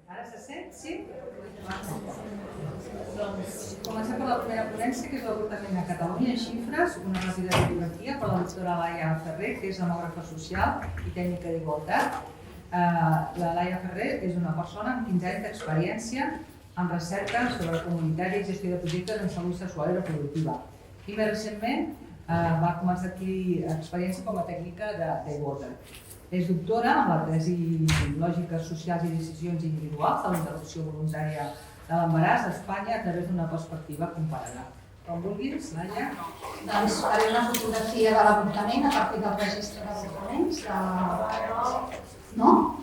Ara se sent, sí? Doncs comencem per la primera ponència, que és l'avortament a Catalunya en xifres, una ràpida bibliografia per la doctora Laia Ferrer, que és demògrafa social i tècnica d'igualtat. La Laia Ferrer és una persona amb 15 anys d'experiència en recerca sobre comunitària i gestió de projectes en salut sexual i reproductiva. I més recentment va començar a adquirir experiència com a tècnica d'igualtat. És doctora en la tesi Lògiques socials i decisions individuals de la interrupció voluntària de l'embaràs a Espanya a través d'una perspectiva comparada. Com vulguis, Laia. Doncs faré una fotografia de l'avortament a partir del registre d'avortaments. No?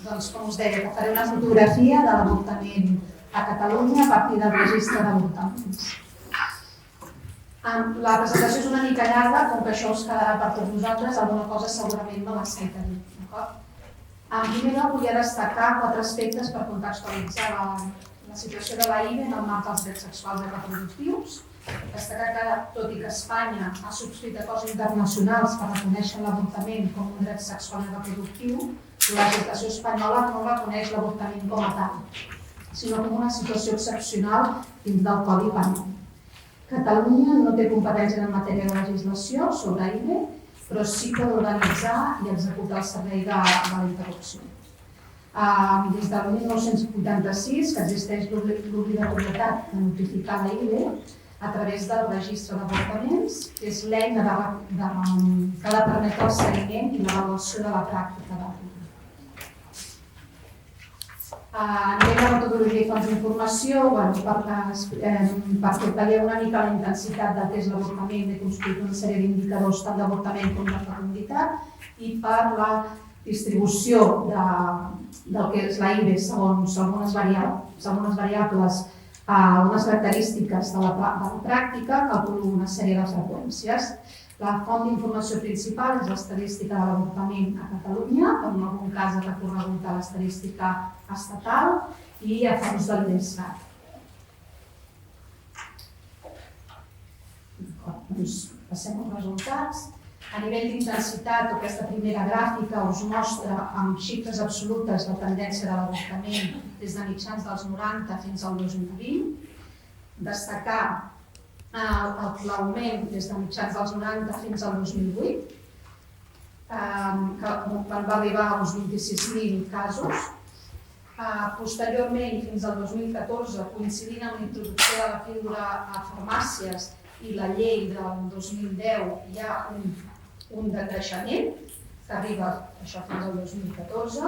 Doncs com us deia, faré una fotografia de l'avortament a Catalunya a partir del registre d'avortaments. La presentació és una mica llarga, com que això us quedarà per tots vosaltres, alguna cosa segurament no l'has fet a dir. En primer lloc, volia destacar 4 aspectes per contextualitzar la situació de la IVE en el marc dels drets sexuals i reproductius. Destacar que, tot i que Espanya ha subscrit acords internacionals per reconèixer l'avortament com un dret sexual i reproductiu, la legislació espanyola no reconeix l'avortament com a tal, sinó com una situació excepcional dins del Codi Penal. Catalunya no té competències en matèria de legislació sobre IVE, però sí que d'organitzar i executar el servei de la interrupció. Des del 1986 que existeix l'obligatorietat de notificar la IVE a través del registre d'avortaments, que és l'eina que ha de permetre el seguiment i l'avaluació de la pràctica de l'IVE. A nivell de metodologia i fonts d'informació, perquè veieu una mica la intensitat del que és l'avortament, he construït una sèrie d'indicadors tant d'avortament com de fecunditat i per la distribució del que és la IVE segons algunes variables, algunes característiques de la pràctica, calculo una sèrie de freqüències. La font d'informació principal és l'estadística de l'avortament a Catalunya, en algun cas ha recorregut a l'estadística estatal i a fons de l'IDESCAT. Doncs passem als resultats. A nivell d'intensitat, aquesta primera gràfica us mostra amb xifres absolutes la tendència de l'avortament des de mitjans dels 90 fins al 2020. Destacar l'augment des de mitjans dels 90 fins al 2008, quan va arribar a uns 26.000 casos. Posteriorment, fins al 2014, coincidint amb la introducció de la píldora a farmàcies i la llei del 2010, hi ha un decreixement que arriba això fins al 2014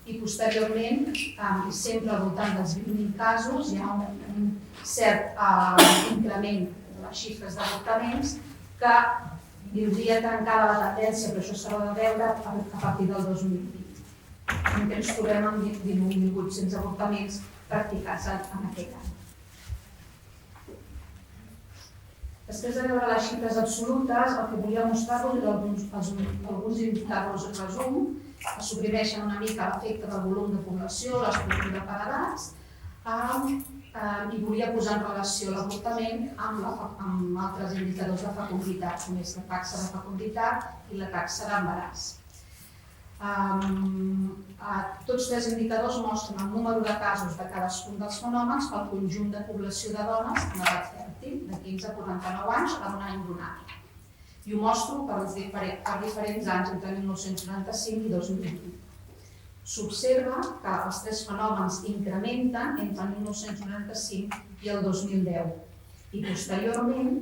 i posteriorment, i sempre al voltant dels 20.000 casos, hi ha un cert increment de les xifres d'avortaments que vindria tancada la tendència, però això s'ha de veure a partir del 2020, en què ens trobem amb 19.800 avortaments practicats en aquest any. Després de veure les xifres absolutes, el que volia mostrar-vos eren alguns indicadors en resum que suprimeixen una mica l'efecte del volum de població, l'estructura per edats, i volia posar en relació l'avortament amb altres indicadors de fecunditat, com és la taxa de fecunditat i la taxa d'embaràs. Tots 3 indicadors mostren el número de casos de cadascun dels fenòmens pel conjunt de població de dones en edat fèrtil, de 15 a 49 anys en un any donat. I ho mostro per diferents anys, entre 1995 i 2020. S'observa que els 3 fenòmens incrementen entre 1995 i el 2010 i posteriorment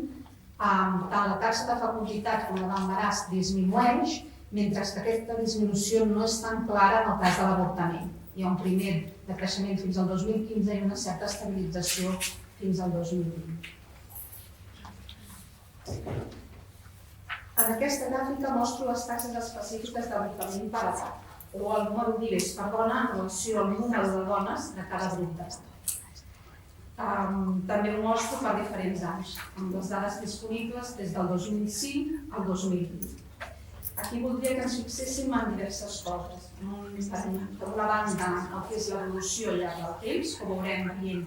tant la taxa de fecunditat com la d'embaràs disminueix, mentre que aquesta disminució no és tan clara en el cas de l'avortament. Hi ha un primer decreixement fins al 2015 i una certa estabilització fins al 2020. En aquesta gràfica mostro les taxes específiques d'avortament per edat, o el número d'IVEs per dona en relació al número de dones de cada grup d'edat. També ho mostro per diferents anys, amb les dades disponibles des del 2005 al 2020. Aquí voldria que ens fixéssim en diverses coses. Per una banda, el que és l'evolució al llarg del temps, que veurem veient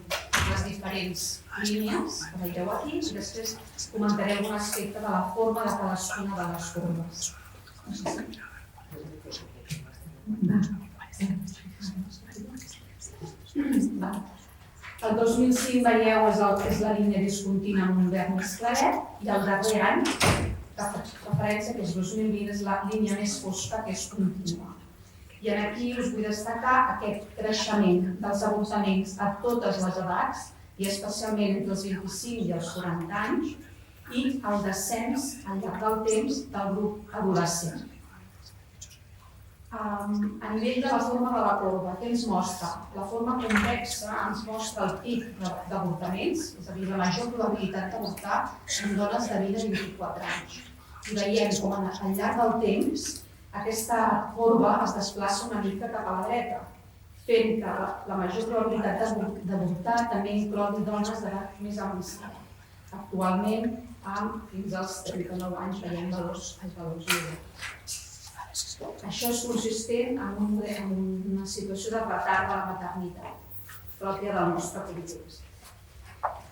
les diferents línies que veureu aquí i després comentaré algun aspecte de la forma de cadascuna de les corbes. El 2005, veieu, és la línia discontínua amb un verd més claret i el darrer any, referència que és 2020, és la línia més fosca que és contínua. I aquí us vull destacar aquest creixement dels avortaments a totes les edats i especialment entre els 25 i els 40 anys i el descens al llarg del temps del grup adolescent. A nivell de la forma de la corba, què ens mostra? La forma convexa ens mostra el pic d'avortaments, és a dir, la major probabilitat d'avortar en dones de 20 a 24 anys. I veiem com al llarg del temps aquesta corba es desplaça una mica cap a la dreta, fent que la major probabilitat d'avortar també inclogui dones d'edat més avançada. Actualment, fins als 39 anys, veiem els valors elevats. Això és consistent en una situació de retard de la maternitat, pròpia del nostre context.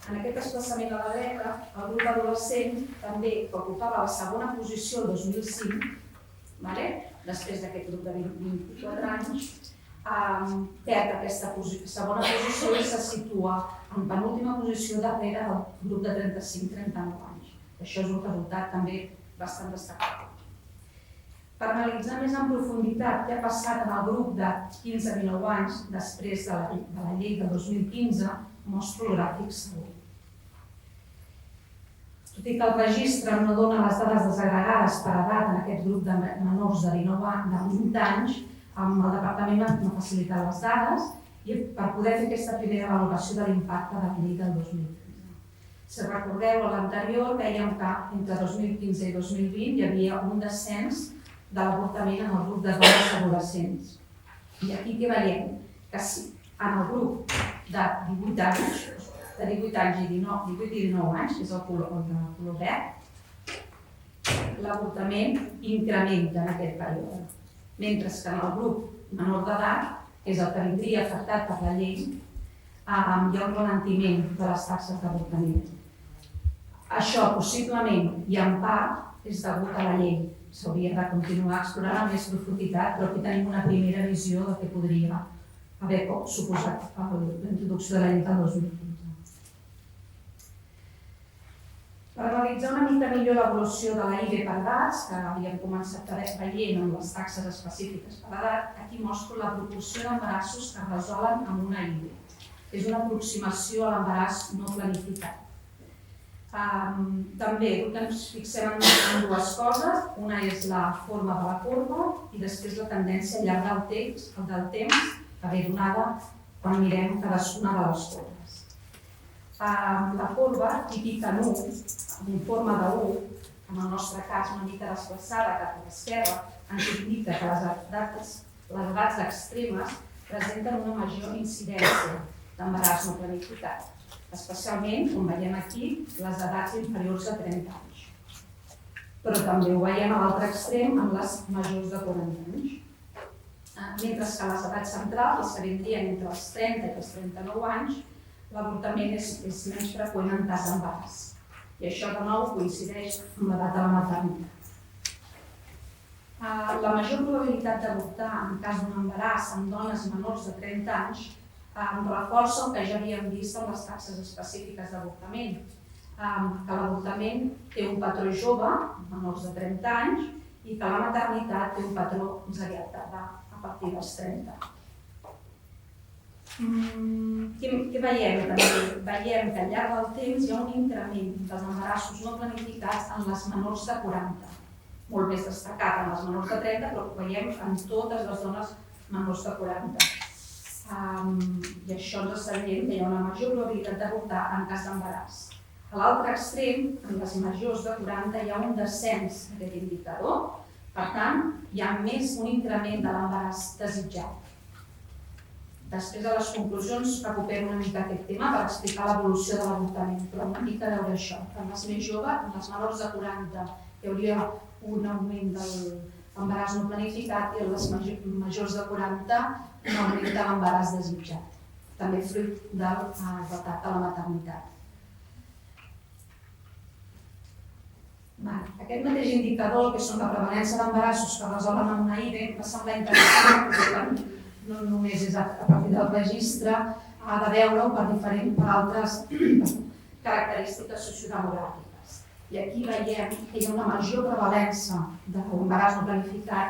En aquest desplaçament a la dreta, el grup adolescent també ocupava la segona posició el 2005, després d'aquest grup de 24 anys, perd aquesta segona posició i se situa en penúltima posició darrere del grup de 35-39 anys. Això és un resultat també bastant destacable. Per analitzar més en profunditat què ha passat en el grup de 15-19 anys després de la llei del 2015, mostro el gràfic següent. Tot i que el registre no dona les dades desagregades per edat en aquest grup de menors de 20 anys, el departament no facilita les dades i per poder fer aquesta primera valoració de l'impacte de la llei del 2015. Si recordeu, a l'anterior vèiem que entre 2015 i 2020 hi havia un descens de l'avortament en el grup de dones adolescents. I aquí què veiem? Que si en el grup de 18 anys i 19 anys, que és el color verd, l'avortament incrementa en aquest període. Mentre que en el grup menor d'edat, que és el que vindria afectat per la llei, hi ha un ralentiment de les taxes d'avortament. Això possiblement i en part és degut a la llei. S'hauria de continuar explorant amb més profunditat, però aquí tenim una primera visió del que podria haver suposat la introducció de la llei del 2015. Per analitzar una mica millor l'evolució de la IVE per edats, que havíem començat veient amb les taxes específiques per edat, aquí mostro la proporció d'embarassos que es resolen amb una IVE. És una aproximació a l'embaràs no planificat. També ens fixem en dues coses, una és la forma de la corba i després la tendència al llarg del temps que ve donada quan mirem cadascuna de les corbes. La corba típica en U, en forma de U, en el nostre cas una mica desplaçada cap a l'esquerra, ens indica que les edats extremes presenten una major incidència d'embaràs no planificat. Especialment, com veiem aquí, les edats inferiors a 30 anys. Però també ho veiem a l'altre extrem amb les majors de 40 anys. Mentre que les edats centrals, les que vindrien entre els 30 i els 39 anys, l'avortament és menys freqüent en cas d'embaràs. I això de nou coincideix amb l'edat de la maternitat. La major probabilitat d'avortar en cas d'un embaràs en dones menors de 30 anys reforça el que ja havíem vist amb les taxes específiques d'avortament, que l'avortament té un patró jove, menors de 30 anys, i que la maternitat té un patró més aviat tardà a partir dels 30. Què veiem també? Veiem que al llarg del temps hi ha un increment dels embarassos no planificats en les menors de 40, molt més destacat en les menors de 30, però ho veiem en totes les dones menors de 40. I això ens està dient que hi ha una major probabilitat d'avortar en cas d'embaràs. A l'altre extrem, en les majors de 40, hi ha un descens d'aquest indicador, per tant, hi ha un increment de l'embaràs desitjat. Després de les conclusions recupero una mica aquest tema per explicar l'evolució de l'avortament, però una mica veure això. En les més joves, en les menors de 40, hi hauria un augment de l'embaràs no planificat i en les majors de 40 un augment de l'embaràs desitjat. també fruit del retard de la maternitat. Aquest mateix indicador, que són la prevalença d'embarassos que resolen amb una IBE, va semblar interessant, perquè no només és a partir del registre, ha de veure-ho per altres característiques sociodemogràfiques. I aquí veiem que hi ha una major prevalença de l'embaràs no planificat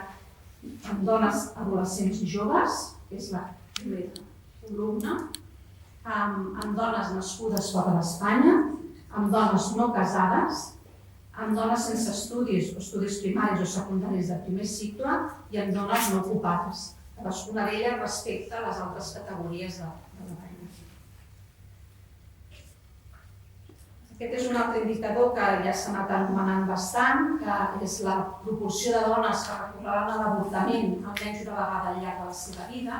en dones adolescents joves, que és la primera columna, amb dones nascudes fora d'Espanya, amb dones no casades, amb dones sense estudis o estudis primaris o secundaris de primer cicle i amb dones no ocupades. Cadascuna d'elles respecte a les altres categories de la feina. Aquest és un altre indicador que ja s'ha anat anomenant bastant, que és la proporció de dones que recorreran a l'avortament almenys una vegada al llarg de la seva vida.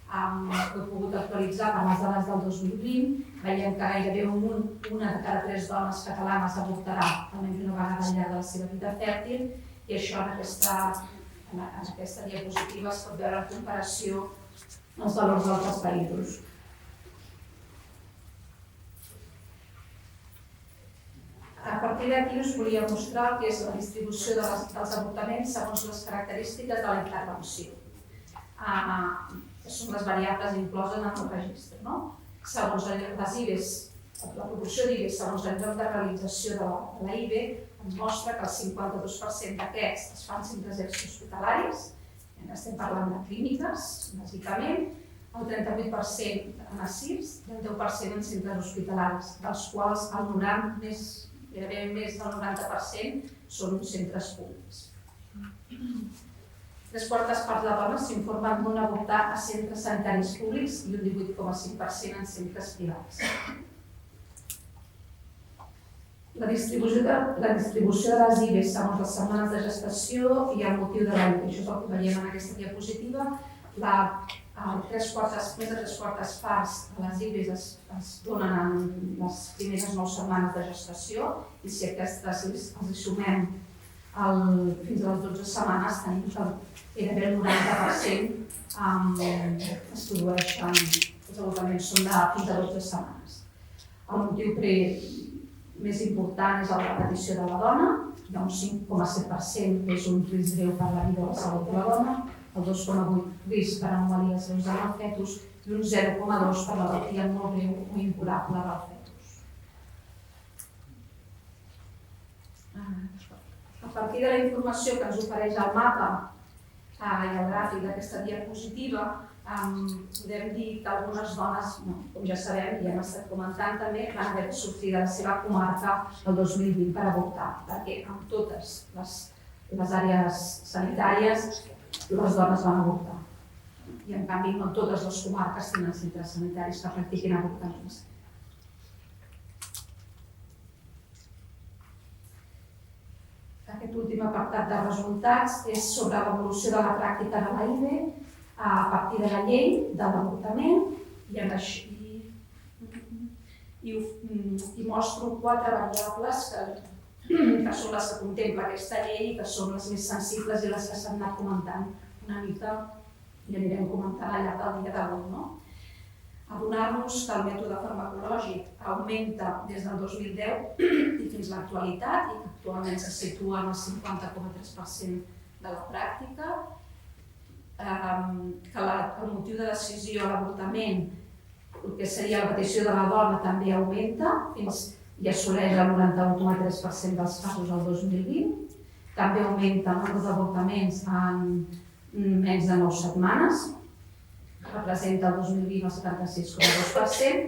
Ho he pogut actualitzar per les dades del 2020, veiem que gairebé una de cada 3 dones catalanes avortarà almenys una vegada al llarg de la seva vida fèrtil, i això en aquesta diapositiva es pot veure en comparació als valors d'altres països. A partir d'aquí us volia mostrar el que és la distribució dels avortaments segons les característiques de la intervenció. Són les variables incloses en el registre. Segons les IBEs, la proporció d'IBEs segons el lloc de realització de la IBE ens mostra que el 52% d'aquests es fan en centres extrahospitalaris, estem parlant de clíniques, bàsicament, el 38% en ASIRS i el 10% en centres hospitalaris, dels quals gairebé més del 90% són centres públics. 3/4 parts de dones s'informen d'un avortar a centres sanitaris públics i un 18,5% en centres privats. La distribució de les IBEs segons les setmanes de gestació i el motiu de la IBE. Això és el que veiem en aquesta diapositiva. Més de 3/4 parts de les IBEs es donen en les primeres 9 setmanes de gestació i si aquestes els sumem fins a les 12 setmanes tenim que gairebé el 90% es produeixen, els avortaments són fins a 12 setmanes. El motiu més important és la petició de la dona, hi ha un 5,7% que és un risc greu per la vida o la salut de la dona, el 2,8% risc per anomalies greus en el fetus i un 0,2% per malaltia molt greu o incurable del fetus. A partir de la informació que ens ofereix el mapa i el gràfic d'aquesta diapositiva, podem dir que algunes dones, com ja sabem i hem estat comentant també, van haver de sortir de la seva comarca el 2020 per avortar, perquè en totes les àrees sanitàries les dones van avortar. I en canvi no totes les comarques tenen centres sanitaris que practiquin avortaments. Aquest últim apartat de resultats és sobre l'evolució de la pràctica de la IBE a partir de la llei de l'avortament i mostro 4 variables que són les que contempla aquesta llei i que són les més sensibles i les que s'han anat comentant una mica i anirem comentant al llarg del dia d'avui. Adonar-nos que el mètode farmacològic augmenta des del 2010 i fins a l'actualitat i que actualment se situa en el 50,3% de la pràctica, que el motiu de decisió a l'avortament, el que seria la petició de la dona, també augmenta i assoleix el 91,3% dels casos el 2020. També augmenta el nombre d'avortaments en menys de 9 setmanes, representa el 2020 el 76,2%,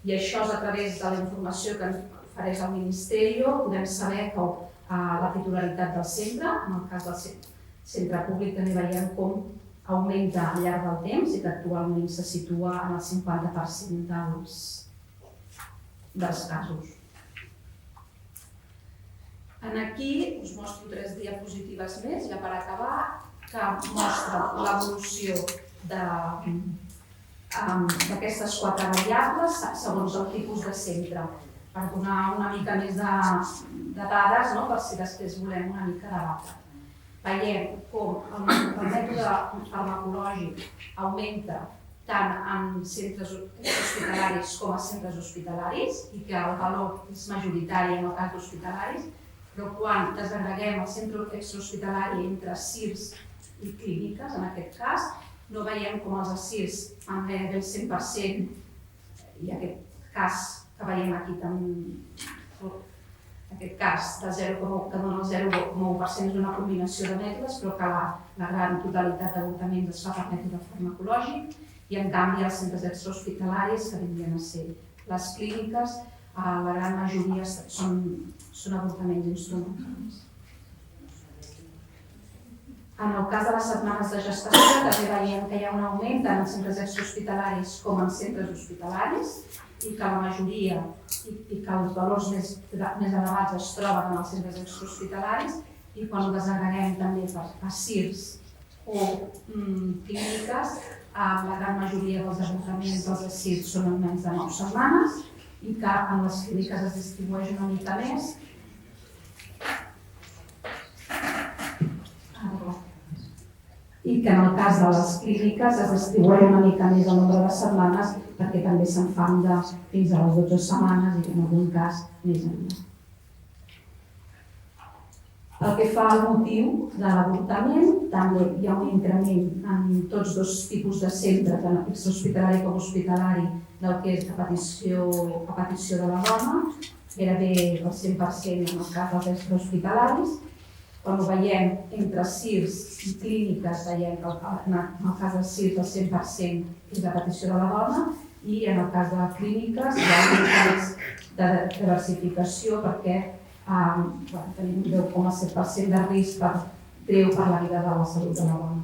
i això és a través de la informació que ens ofereix el Ministeri. Podem saber que la titularitat del centre, en el cas del centre públic també veiem com augmenta al llarg del temps i que actualment se situa en el 50% dels casos. Aquí us mostro 3 diapositives més, ja per acabar, que mostra l'evolució d'aquestes 4 variables segons el tipus de centre, per donar una mica més de dades, per si després volem una mica debatre. Veiem com el mètode farmacològic augmenta tant en centres hospitalaris com a centres hospitalaris i que el valor és majoritari en el cas d'hospitalaris, però quan desagreguem el centre extrahospitalari entre CIRS i clíniques, en aquest cas, no veiem com els CIRS en gairebé el 100% i aquest cas que veiem aquí també, aquest cas que dona el 0,1% és una combinació de mètodes, però que la gran totalitat d'avortaments es fa per mètode farmacològic i en canvi els centres extrahospitalaris, que vindrien a ser les clíniques, la gran majoria són avortaments instrumentals. En el cas de les setmanes de gestació també veiem que hi ha un augment tant en centres extrahospitalaris com en centres hospitalaris i que la majoria i que els valors més elevats es troben en els centres extrahospitalaris i quan ho desagreguem també a CIRS o clíniques, la gran majoria dels avortaments dels CIRS són en menys de 9 setmanes i que en les clíniques es distribueix una mica més. I que en el cas de les clíniques es distribueix una mica més el nombre de setmanes perquè també se'n fan fins a les 12 setmanes i en algun cas més enllà. El que fa al motiu de l'avortament, també hi ha un increment en tots dos tipus de centre, tant extrahospitalari com hospitalari, del que és a petició de la dona, gairebé el 100% en el cas dels extrahospitalaris. Quan ho veiem entre CIRS i clíniques, veiem que en el cas dels CIRS el 100% és a petició de la dona i en el cas de les clíniques hi ha un cas de diversificació perquè tenim un 10,7% de risc greu per la vida de la salut de la dona.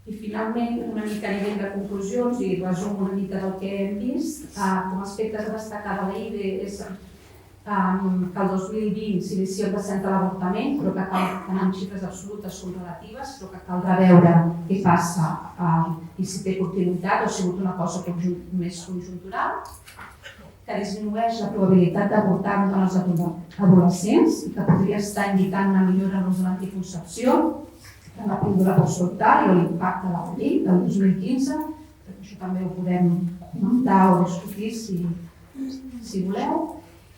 I finalment, una mica a nivell de conclusions i resum una mica del que hem vist, com a aspectes a destacar de l'IVE és que el 2020 s'inicia el descens de l'avortament, però que cal en xifres absolutes són relatives, però que caldrà veure què passa i si té continuïtat o ha sigut una cosa més conjuntural, que disminueix la probabilitat d'avortar en dones adolescents i que podria estar indicant una millora en l'ús de l'anticoncepció, en la píldora postnatal i l'impacte de la llei del 2015, perquè això també ho podem comentar o discutir si voleu.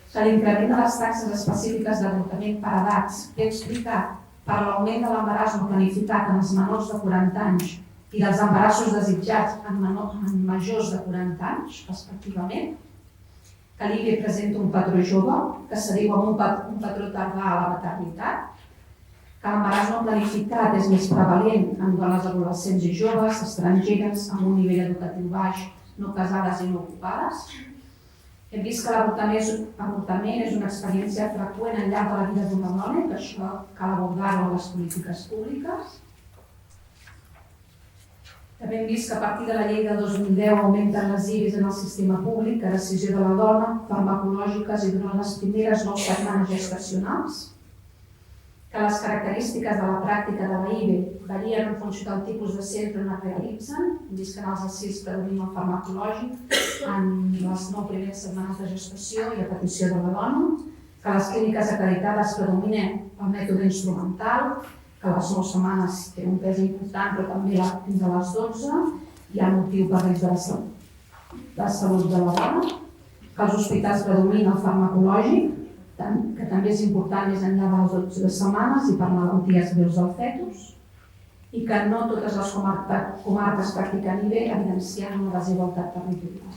Que l'increment de les taxes específiques d'avortament per edats que he explicat per l'augment de l'embaràs no planificat en els menors de 40 anys i dels embarassos desitjats en majors de 40 anys, respectivament, que l'IVE presenta un patró jove, que s'adiu amb un patró tardà a la maternitat, que l'embaràs no planificat és més prevalent en dones adolescents i joves, estrangeres, amb un nivell educatiu baix, no casades i no ocupades. Hem vist que l'avortament és una experiència freqüent al llarg de la vida d'una dona i que això cal abordar-ho en les polítiques públiques. També hem vist que a partir de la llei del 2010 augmenten les IVEs en el sistema públic a decisió de la dona, farmacològiques i durant les primeres 9 setmanes gestacionals, que les característiques de la pràctica de la IVE varien en funció del tipus de centre on es realitzen. Hem vist que en els ASIS predomina el farmacològic en les 9 primeres setmanes de gestació i a petició de la dona, que les clíniques acreditades predomina el mètode instrumental, que les 9 setmanes té un pes important però també fins a les 12 hi ha motiu per risc de salut de la dona, que als hospitals predomina el farmacològic, que també és important més enllà de les 12 setmanes i per malalties greus del fetus, i que no totes les comarques practiquen IVE, evidenciant una desigualtat territorial.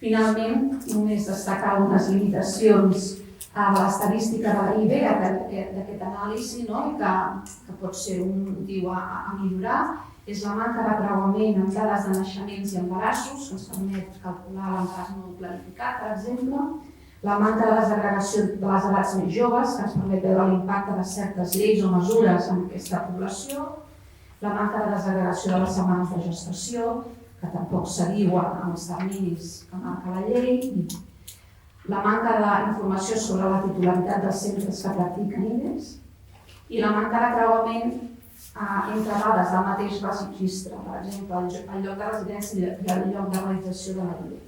Finalment, només destacar unes limitacions de l'estadística de la IVE, d'aquest anàlisi, i que pot ser un motiu a millorar, és la manca de creuament amb dades de naixements i embarassos, que ens permet calcular l'embaràs no planificat, per exemple, la manca de desagregació de les edats més joves, que ens permet veure l'impacte de certes lleis o mesures en aquesta població, la manca de desagregació de les setmanes de gestació, que tampoc s'adiuen amb els terminis que marca la llei, la manca d'informació sobre la titularitat dels centres que practiquen IVEs i la manca de creuament entre dades del mateix registre, per exemple, el lloc de residència i el lloc de realització de la IVE.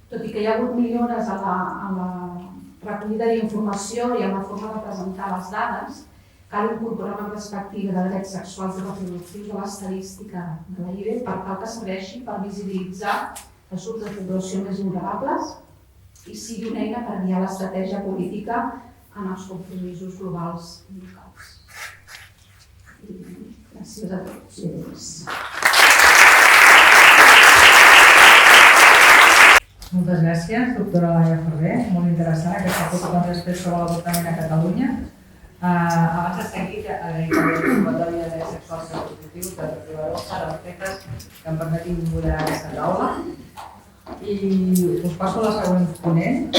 Tot i que hi ha hagut millores en la recollida d'informació i en la forma de presentar les dades, cal incorporar una perspectiva de drets sexuals i reproductius a l'estadística de la IBE per tal que serveixi per visibilitzar els grups de població més vulnerables i sigui una eina per guiar l'estratègia política en els compromisos globals i locals. Gràcies a tots i a totes. Moltes gràcies, doctora Laia Ferrer. Molt interessant aquesta foto que ens has fet sobre l'avortament a Catalunya. Abans de seguir, agraïm també l'Observatori de Drets Sexuals i Reproductius de Ribarroja, d'Arquetes, que em permetin moderar aquesta taula. I us passo a la següent ponent.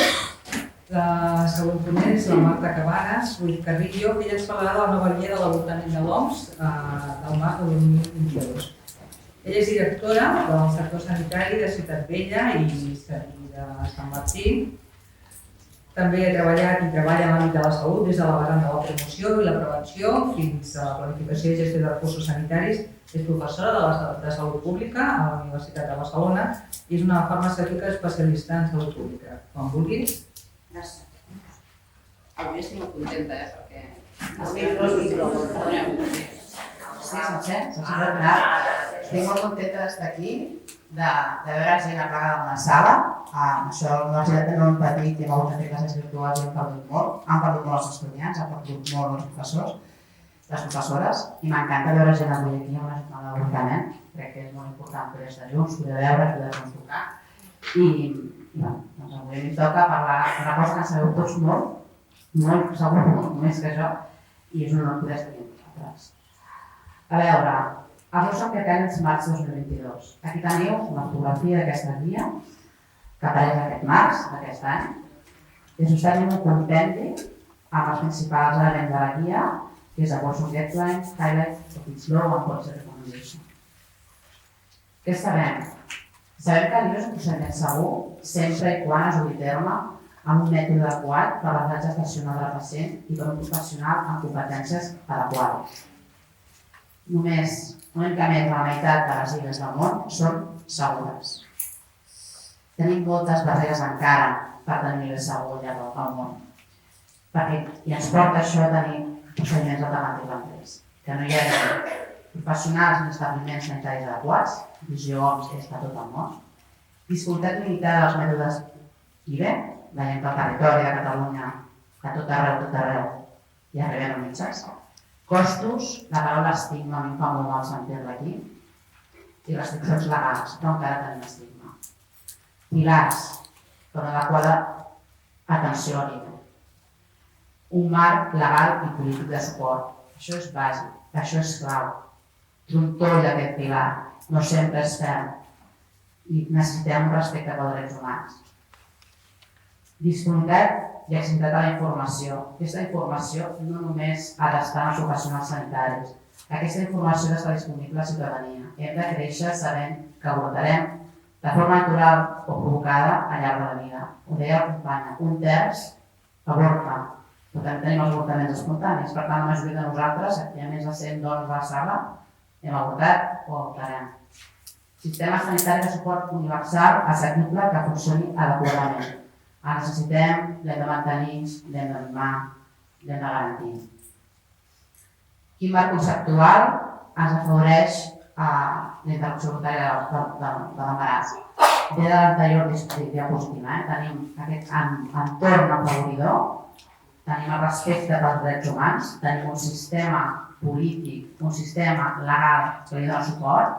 La següent ponent és la Marta Cabanes Ruiz Carrillo, que ella ens parlarà de la nova guia de l'avortament de l'OMS del març de 2022. Ella és directora del sector sanitari de Ciutat Vella i de Sant Martí. També ha treballat i treballa en l'àmbit de la salut des de la vessant de la promoció i la prevenció fins a la planificació i gestió de recursos sanitaris. És professora de Salut Pública a la Universitat de Barcelona i és una farmacèutica especialista en salut pública. Quan vulguis. Gràcies. Avui estic molt contenta, perquè estic molt contenta d'estar aquí, de veure gent aplegada en una sala. Això a la universitat tenim un petit i hem hagut de fer classes virtuals i hem perdut molt. Han perdut molt els estudiants, han perdut molt els professors, les professores, i m'encanta veure gent avui aquí en una jornada d'avortament. Crec que és molt important poder estar junts, poder veure, poder-nos tocar. I doncs avui em toca parlar d'una cosa que en sabeu tots molt, segur molt més que jo, i és un honor poder estar aquí amb vosaltres. A veure, els dos són criteris març 2022. Aquí teniu una fotografia d'aquesta guia que apareix aquest març d'aquest any. És justament un compendi amb els principals elements de la guia, que és Abortion Guidelines, Highlights of its Law and Policy Recommendation. Què sabem? Sabem que el llibre és un procediment segur sempre i quan es dugui a terme amb un mètode adequat per a l'edat gestacional del pacient i per un professional amb competències adequades. Només una mica més de la meitat de les illes del món són segures. Tenim moltes barreres encara per tenir illes segures al món. I ens porta això a tenir procediments alternatius amb ells. Que no hi ha professionals ni establiments sanitaris adequats, visió OMS és per tot el món, disponibilitat limitada dels mètodes IBE, veiem que el territori de Catalunya, a tot arreu, hi arribem a mitjans. Costos, la paraula estigma, a mi em fa molt mal sentir-la aquí, i restriccions legals, però encara tenim estigma. Pilars, per una adequada atenció a l'IBE. Un marc legal i polític de suport. Això és bàsic, això és clau. Trontoll d'aquest pilar, no sempre és ferm i necessitem un respecte pels drets humans. Disponibilitat i accessibilitat a la informació. Aquesta informació no només ha d'estar en els professionals sanitaris. Aquesta informació ha d'estar disponible a la ciutadania. Hem de créixer sabent que avortarem de forma natural o provocada al llarg de la vida. Ho deia la companya, un terç avorta. Per tant, tenim els avortaments espontanis. Per tant, la majoria de nosaltres, aquí hi ha més de 100 dones a la sala, hem avortat o avortarem. Sistema sanitari de suport universal assequible que funcioni adequadament. El necessitem, l'hem de mantenir, l'hem de mimar, l'hem de garantir. Quin marc conceptual ens afavoreix la interrupció voluntària de l'embaràs? Ve de l'anterior diapositiva. Tenim aquest entorn afavoridor, tenim el respecte pels drets humans, tenim un sistema polític, un sistema legal que li dona suport,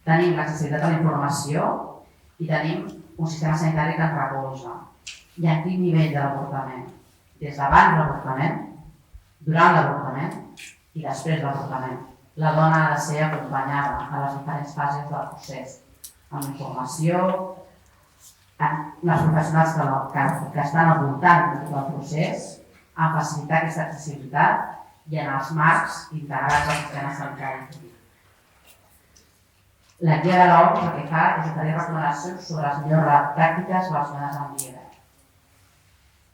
tenim l'accessibilitat a la informació i tenim un sistema sanitari que ens recolza. I a quin nivell de l'avortament? Des d'abans de l'avortament, durant l'avortament i després de l'avortament. La dona ha de ser acompanyada a les diferents fases del procés, amb informació, amb els professionals que estan al voltant de tot el procés, a facilitar aquesta accessibilitat i en els marcs integrats al sistema sanitari. La guia de l'OMS el que fa és oferir recomanacions sobre les millors pràctiques relacionades amb l'IBE,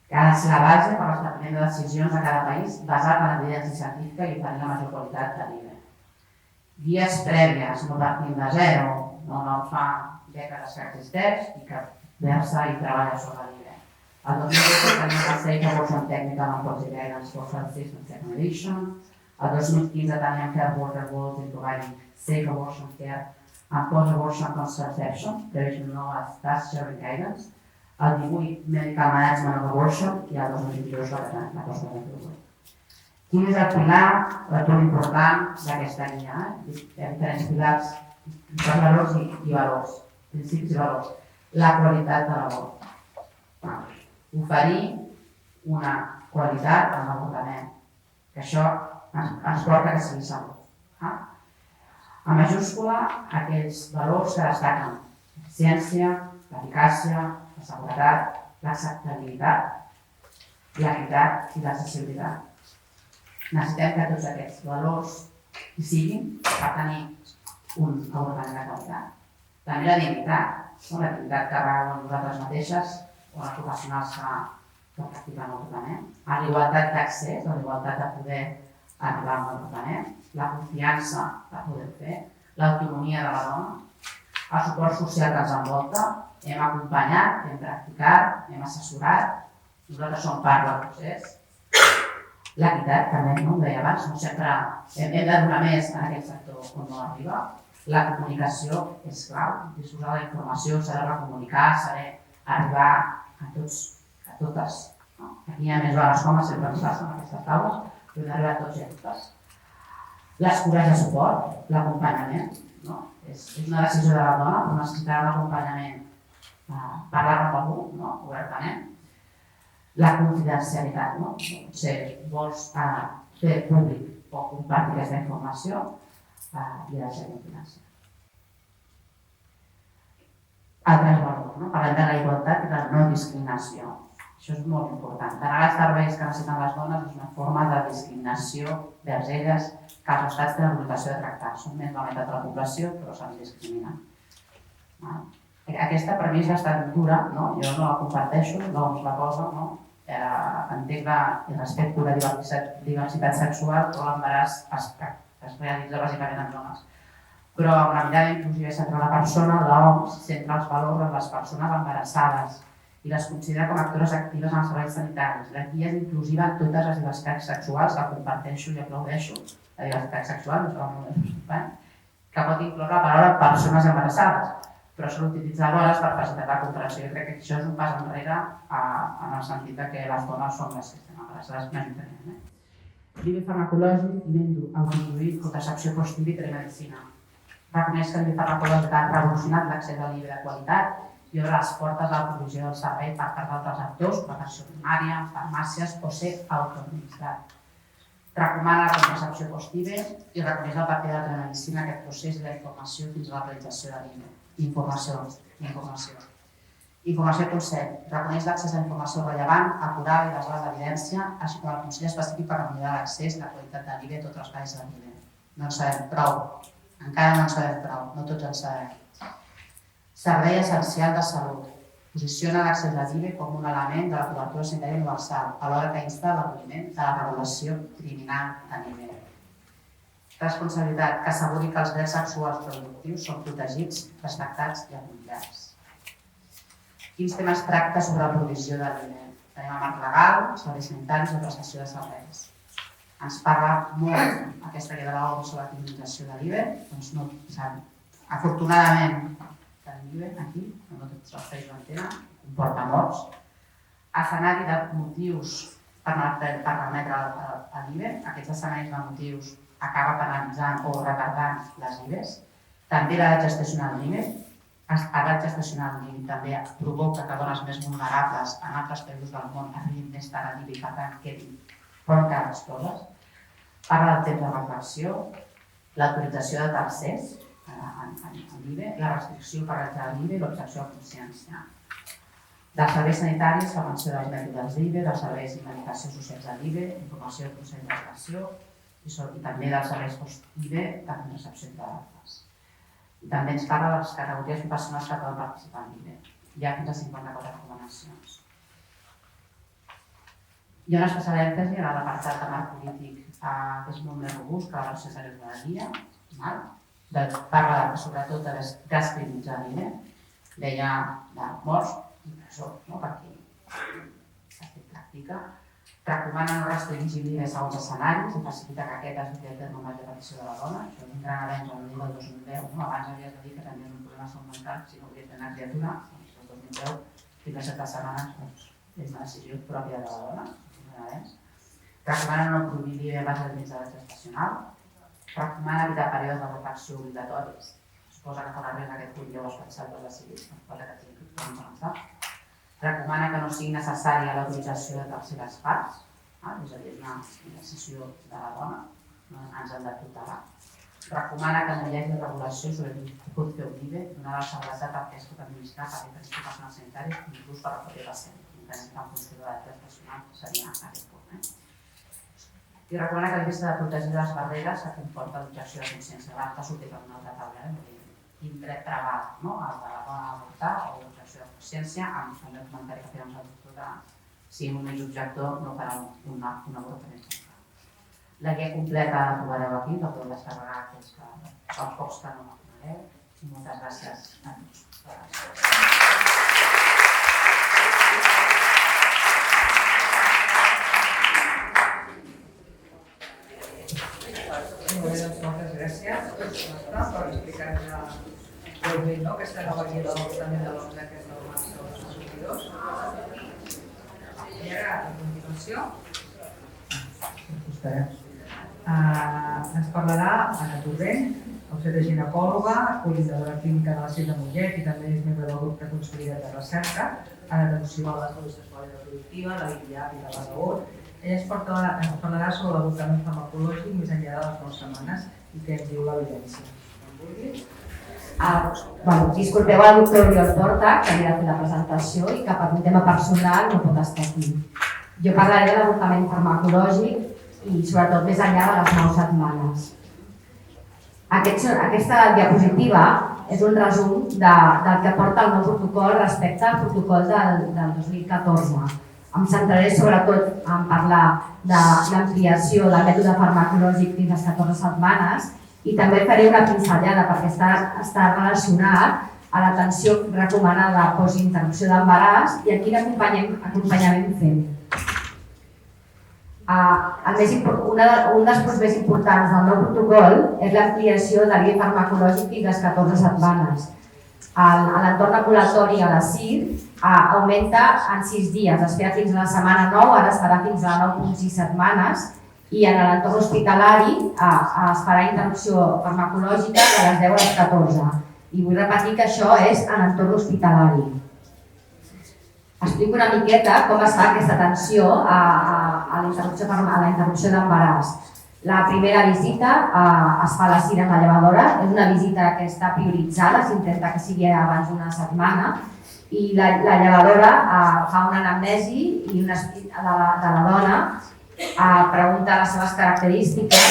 que ha de ser la base per l'establiment de decisions a cada país basat en l'evidència científica i oferir la major qualitat de l'IBE. Guies prèvies, no partim de zero, no fa dècades que existeix i que versa i treballa sobre l'IBE. El 2012 tenim la Safe Abortion Technical and Policy Guidance for Health System Second Edition. El 2015 tenim Health Worker Rules in Providing Safe Abortion Care and Post-Abortion Contraception, traditionally known as Task Sharing Guidance. El 18 Medical Management of Abortion i el 2022 la cosa de Google. Quin és el pilar, el punt important d'aquesta guia? Hi ha diferents pilars, valors i valors, principis i valors. La qualitat de l'abort. Oferir una qualitat en l'avortament, que això ens porta que sigui segur. A majúscula, aquells valors que destaquen l'eficiència, l'eficàcia, la seguretat, l'acceptabilitat, l'equitat i l'accessibilitat. Necessitem que tots aquests valors hi siguin per tenir un avortament de qualitat. També la dignitat, la dignitat que rebem nosaltres mateixes o els professionals que practiquen l'avortament, l'igualtat d'accés, l'igualtat de poder arribar a l'avortament, la confiança de poder fer, l'autonomia de la dona, el suport social que ens envolta, hem acompanyat, hem practicat, hem assessorat, nosaltres som part del procés. L'equitat, també, no ho deia abans, no sempre hem de donar més en aquest sector on no arriba. La comunicació és clau, disposar de la informació, saber-la comunicar, saber arribar a tots, a totes. Aquí hi ha més dones com sempre ens passen aquestes taules, però hem d'arribar a tots i a totes. Les cures de suport, l'acompanyament, és una decisió de la dona, però necessitar un acompanyament, parlar amb algú, obertament. La confidencialitat, si vols fer públic o compartir aquesta informació i la seva confiança. Altres valors, parlem de la igualtat i de la no discriminació. Això és molt important. Tant els serveis que necessiten les dones és una forma de discriminació vers elles que els estats tenen l'obligació de tractar. Són més de la meitat de la població, però se'ls discrimina. Aquesta per mi és bastant dura, jo no la comparteixo, l'OMS la posa, entenc i respecto la diversitat sexual, però l'embaràs es realitza bàsicament en dones. Però amb la mirada inclusiva i centrar la persona, l'OMS centra els valors en les persones embarassades i les considera com a actores actives en els serveis sanitaris. La guia és inclusiva en totes les diversitats sexuals, la comparteixo i aplaudeixo, la diversitat sexual, que pot incloure la paraula persones embarassades, però s'ha d'utilitzar alhora per facilitar la comprensió. Jo crec que això és un pas enrere en el sentit que les dones són les que estem embarassades majoritàriament. L'IVE farmacològic, autoinduït, contracepció post-IVE i telemedicina. Reconeix que l'IVE farmacològic ha revolucionat l'accés a l'IVE de qualitat i obre les portes a la provisió del servei per part d'altres actors, com l'atenció primària, farmàcies o ser autoadministrat. Recomana la contracepció post-IVE i reconeix el paper de la telemedicina en aquest procés de la informació fins a la realització de l'IVE. Informació. Informació i consell. Reconeix l'accés a informació rellevant, acurada i basada en l'evidència, així com el consell específic per millorar l'accés i la qualitat de l'IVE a tots els països de l'IVE. No en sabem prou. Encara no en sabem prou. No tots en sabem. Servei essencial de salut. Posiciona l'accés a l'IVE com un element de la cobertura sanitària universal, alhora que insta l'aboliment de la regulació criminal de l'IVE. Responsabilitat, que asseguri que els drets sexuals reproductius són protegits, respectats i acompanyats. Quins temes tracta sobre la provisió de l'IVE? Tenim el marc legal, serveis sanitaris i prestació de serveis. Ens parla molt aquesta guia de l'OMS sobre la criminalització de l'IVE. Afortunadament, tenim l'IVE aquí, no tots els països en tenen, comporta morts. Escenari de motius per permetre l'IVE. Aquests escenaris de motius acaba penalitzant o retardant les IVEs. També l'edat gestacional límit. L'edat gestacional límit també provoca que dones més vulnerables en altres països del món arribin més tard a l'IVE i per tant quedin prou excloses. Parla del temps de reflexió, l'autorització de tercers en l'IVE, la restricció per realitzar l'IVE i l'objecció de consciència. Dels serveis sanitaris, la menció dels mètodes d'IVE, dels serveis i medicació socials de l'IVE, informació del Consell d'Administració, i també dels serveis post-IVE de contracepció entre d'altres. I també ens parla de les categories professionals que poden participar en l'IVE. Hi ha fins a 54 recomanacions. Hi ha una especial èmfasi a l'apartat de marc polític que és molt més robust que la versió seriós de la guia. Parla sobretot de descriminalitzar l'IVE. Deia de morts i presó, perquè explica. Recomana no restringir l'IVE segons escenaris i facilita que aquest es doti el terme marge de petició de la dona. Això és un gran avenç en la llei del 2010. Abans havies de dir que tenies un problema de salut mental si no volies tenir criatura. Doncs el 2010, fins a 7 setmanes, és una decisió pròpia de la dona. És un gran avenç. Recomana no prohibir l'IVE en base al menjador gestacional. Recomana evitar períodes de reflexió obligatoris. Suposa que fa la regla aquest punt ja ho has pensat per decidir, falta que tingui temps avançar. Recomana que no sigui necessària l'autorització de terceres parts, és a dir, una decisió de la dona, no ens han de tutelar. Recomana que no hi hagi regulació sobre qui pot fer un IVE, donada la seguretat al que es pot administrar per diferents professionals sanitaris, inclús per la pròpia pacient. Entenem que en funció de l'acte personal seria aquest punt. I recomana que l'IVE s'ha de protegir de les barreres que comporta l'objecció de consciència. L'altre s'ho té per una altra taula, quin dret preval, el de la dona a avortar o l'objecció de consciència, amb també el comentari que fèiem al doctor que si un és objector no farà un avortament. La guia completa la trobareu aquí, la podeu descarregar els pocs que no la conegueu. I moltes gràcies a tots. Moltes gràcies per explicar-nos breument aquesta nova llei de l'avortament de l'11 que és del març del 2022. I ara, a continuació, ens parlarà Anna Torrent, auxiliar ginecòloga, coordinadora clínica de la CIR de Mollet i també és membre del grup de consolidat de recerca en atenció a la salut sexual i reproductiva, de l'IVIAP i de la SAOR. Ella ens parlarà sobre l'avortament farmacològic més enllà de les 9 setmanes i què ens diu l'evidència. Disculpeu al doctor Oriol Porta, que havia de fer la presentació i que per un tema personal no pot estar aquí. Jo parlaré de l'avortament farmacològic i sobretot més enllà de les 9 setmanes. Aquesta diapositiva és un resum del que porta el nou protocol respecte al protocol del 2014. Em centraré sobretot en parlar de l'ampliació del mètode farmacològic fins a les 14 setmanes i també faré una pinzellada perquè està relacionat a l'atenció recomanada post-interrupció d'embaràs i a quin acompanyament fem. Un dels punts més importants del nou protocol és l'ampliació de l'IVE farmacològic fins a les 14 setmanes. A l'entorn ambulatori a la CIR augmenta en 6 dies, es feia fins a la setmana 9, ara es farà fins a 9,6 setmanes i en l'entorn hospitalari es farà interrupció farmacològica de les 10 a les 14. I vull repetir que això és en l'entorn hospitalari. Explico una miqueta com es fa aquesta atenció a la interrupció d'embaràs. La primera visita es fa a la CIR amb la llevadora, és una visita que està prioritzada, s'intenta que sigui abans d'una setmana, i la llevadora fa una anamnesi i un esprit de la dona, pregunta les seves característiques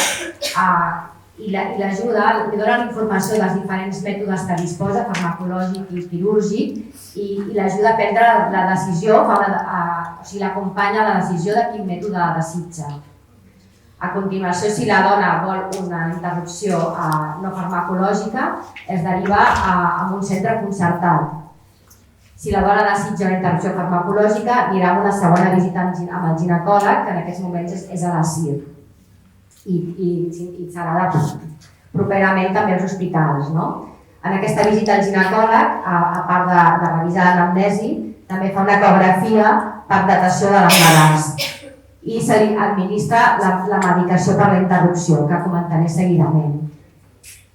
i l'ajuda, li dona la informació dels diferents mètodes que disposa, farmacològic i quirúrgic, i l'ajuda a prendre la decisió, l'acompanya a la decisió de quin mètode desitja. A continuació, si la dona vol una interrupció no farmacològica, es deriva a un centre concertat. Si la dona desitja una interrupció farmacològica, anirà a una segona visita amb el ginecòleg, que en aquests moments és a la CIR. I serà properament també als hospitals. En aquesta visita al ginecòleg, a part de revisar l'anamnesi, també fa una ecografia per datació de l'embaràs. I se li administra la medicació per la interrupció, que comentaré seguidament.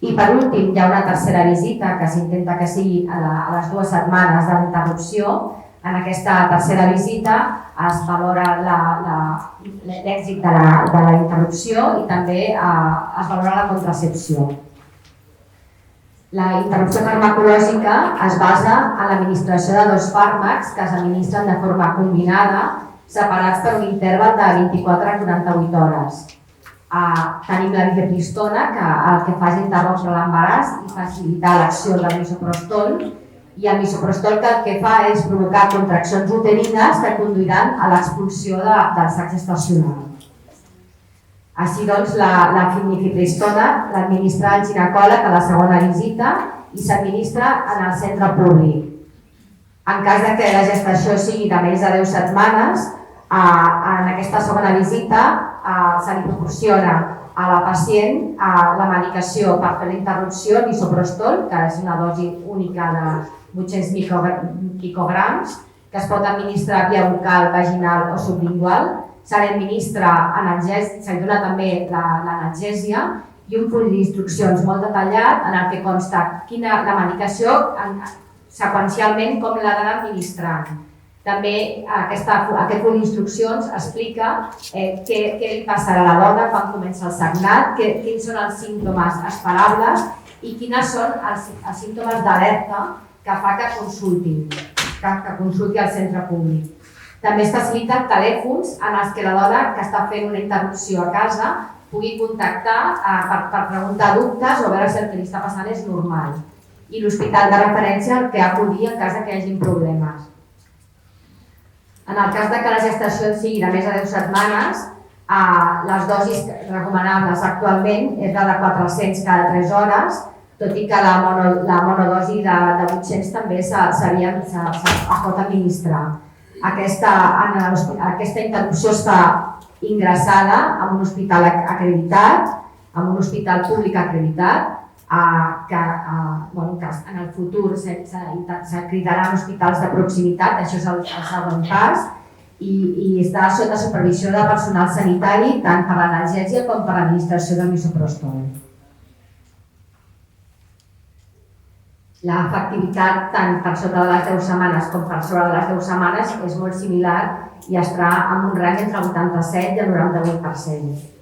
I per últim, hi ha una tercera visita que s'intenta que sigui a les 2 setmanes de la interrupció. En aquesta tercera visita es valora l'èxit de la interrupció i també es valora la contracepció. La interrupció farmacològica es basa en l'administració de 2 fàrmacs que s'administren de forma combinada, separats per un interval de 24 a 48 hores. Tenim la mifepristona, que el que fa és interrompre l'embaràs i facilitar l'acció del misoprostol, i el misoprostol el que fa és provocar contraccions uterines que conduiran a l'expulsió del sac gestacional. Així doncs, la mifepristona l'administra el ginecòleg a la segona visita i s'administra en el centre públic. En cas que la gestació sigui de més de 10 setmanes, En aquesta segona visita se li proporciona a la pacient la medicació per fer la interrupció misoprostol, que és una dosi única de 800 micrograms, que es pot administrar via bucal, vaginal o sublingual. Se li administra se li dona també l'analgèsia i un full d'instruccions molt detallat en el que consta la medicació seqüencialment com l'ha d'anar administrant. També aquest full d'instruccions explica què li passarà a la dona quan comença el sagnat, quins són els símptomes esperables i quins són els símptomes d'alerta que fa que consulti al centre públic. També es faciliten telèfons en els que la dona que està fent una interrupció a casa pugui contactar per preguntar dubtes o veure si el que li està passant és normal. I l'hospital de referència el que acudir en cas que hi hagi problemes. En el cas que la gestació sigui de més de 10 setmanes, les dosis recomanables actualment és la de 400 cada 3 hores, tot i que la monodosi de 800 també es pot administrar. Aquesta interrupció està ingressada en un hospital acreditat, en un hospital públic acreditat, que en el futur s'acreditaran hospitals de proximitat, això és el segon pas, i està sota supervisió de personal sanitari tant per l'analgèsia com per l'administració del misoprostol. L'efectivitat tant per sota de les 10 setmanes com per sobre de les 10 setmanes és molt similar i estarà en un rang entre el 87 i el 98%.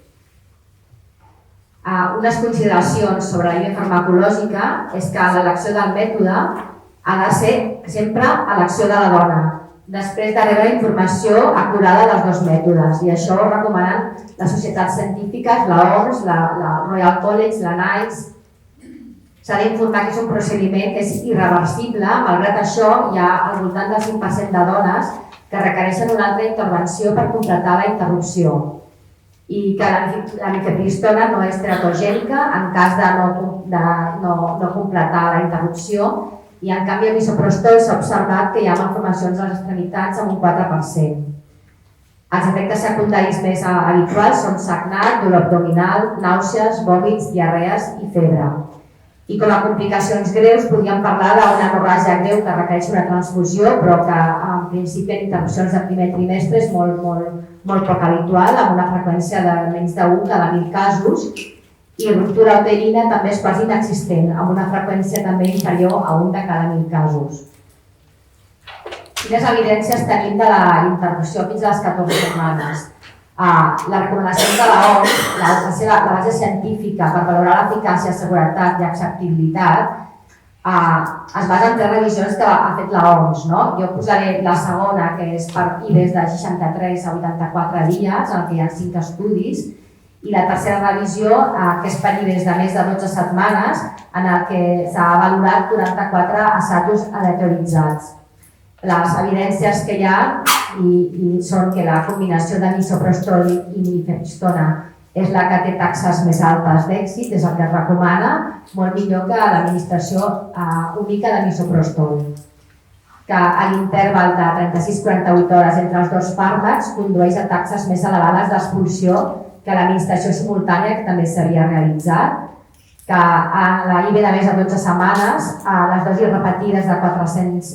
Unes consideracions sobre la biofarmacològica és que l'elecció del mètode ha de ser sempre elecció de la dona, després de rebre informació acurada dels dos mètodes, i això ho recomanen les societats científiques, l'OMS, la Royal College, la NICE. S'ha d'informar que és un procediment que és irreversible, malgrat això hi ha al voltant del 5% de dones que requereixen una altra intervenció per completar la interrupció, i que la mifepristona no és teratogènica en cas de no completar la interrupció, i en canvi el misoprostol s'ha observat que hi ha malformacions a les extremitats amb un 4%. Els efectes secundaris més habituals són sagnat, dolor abdominal, nàusees, vòmits, diarrees i febre. I com a complicacions greus podríem parlar d'una hemorràgia greu que requereix una transfusió, però que en principi en interrupcions de primer trimestre és molt poc habitual, amb una freqüència de menys d'1 cada 1.000 casos, i ruptura uterina també és quasi inexistent, amb una freqüència també inferior a 1 de cada 1.000 casos. Quines evidències tenim de la interrupció fins a les 14 setmanes? La recomanació de l'OMS, la base científica per valorar l'eficàcia, seguretat i acceptabilitat, es basa en 3 revisions que ha fet l'OMS. Jo posaré la segona, que és per IBES de 63 a 84 dies, en què hi ha 5 estudis, i la tercera revisió, que és per IBES de més de 12 setmanes, en el que s'ha valorat 44 assatos aleatoritzats. Les evidències que hi ha són que la combinació de misoprostol i mifepristona és la que té taxes més altes d'èxit, és el que es recomana, molt millor que l'administració única de misoprostol. Que a l'interval de 36-48 hores entre els dos fàrmacs condueix a taxes més elevades d'expulsió que l'administració simultània, que també s'havia realitzat, que a la IBE de més de 12 setmanes les dosis repetides de 400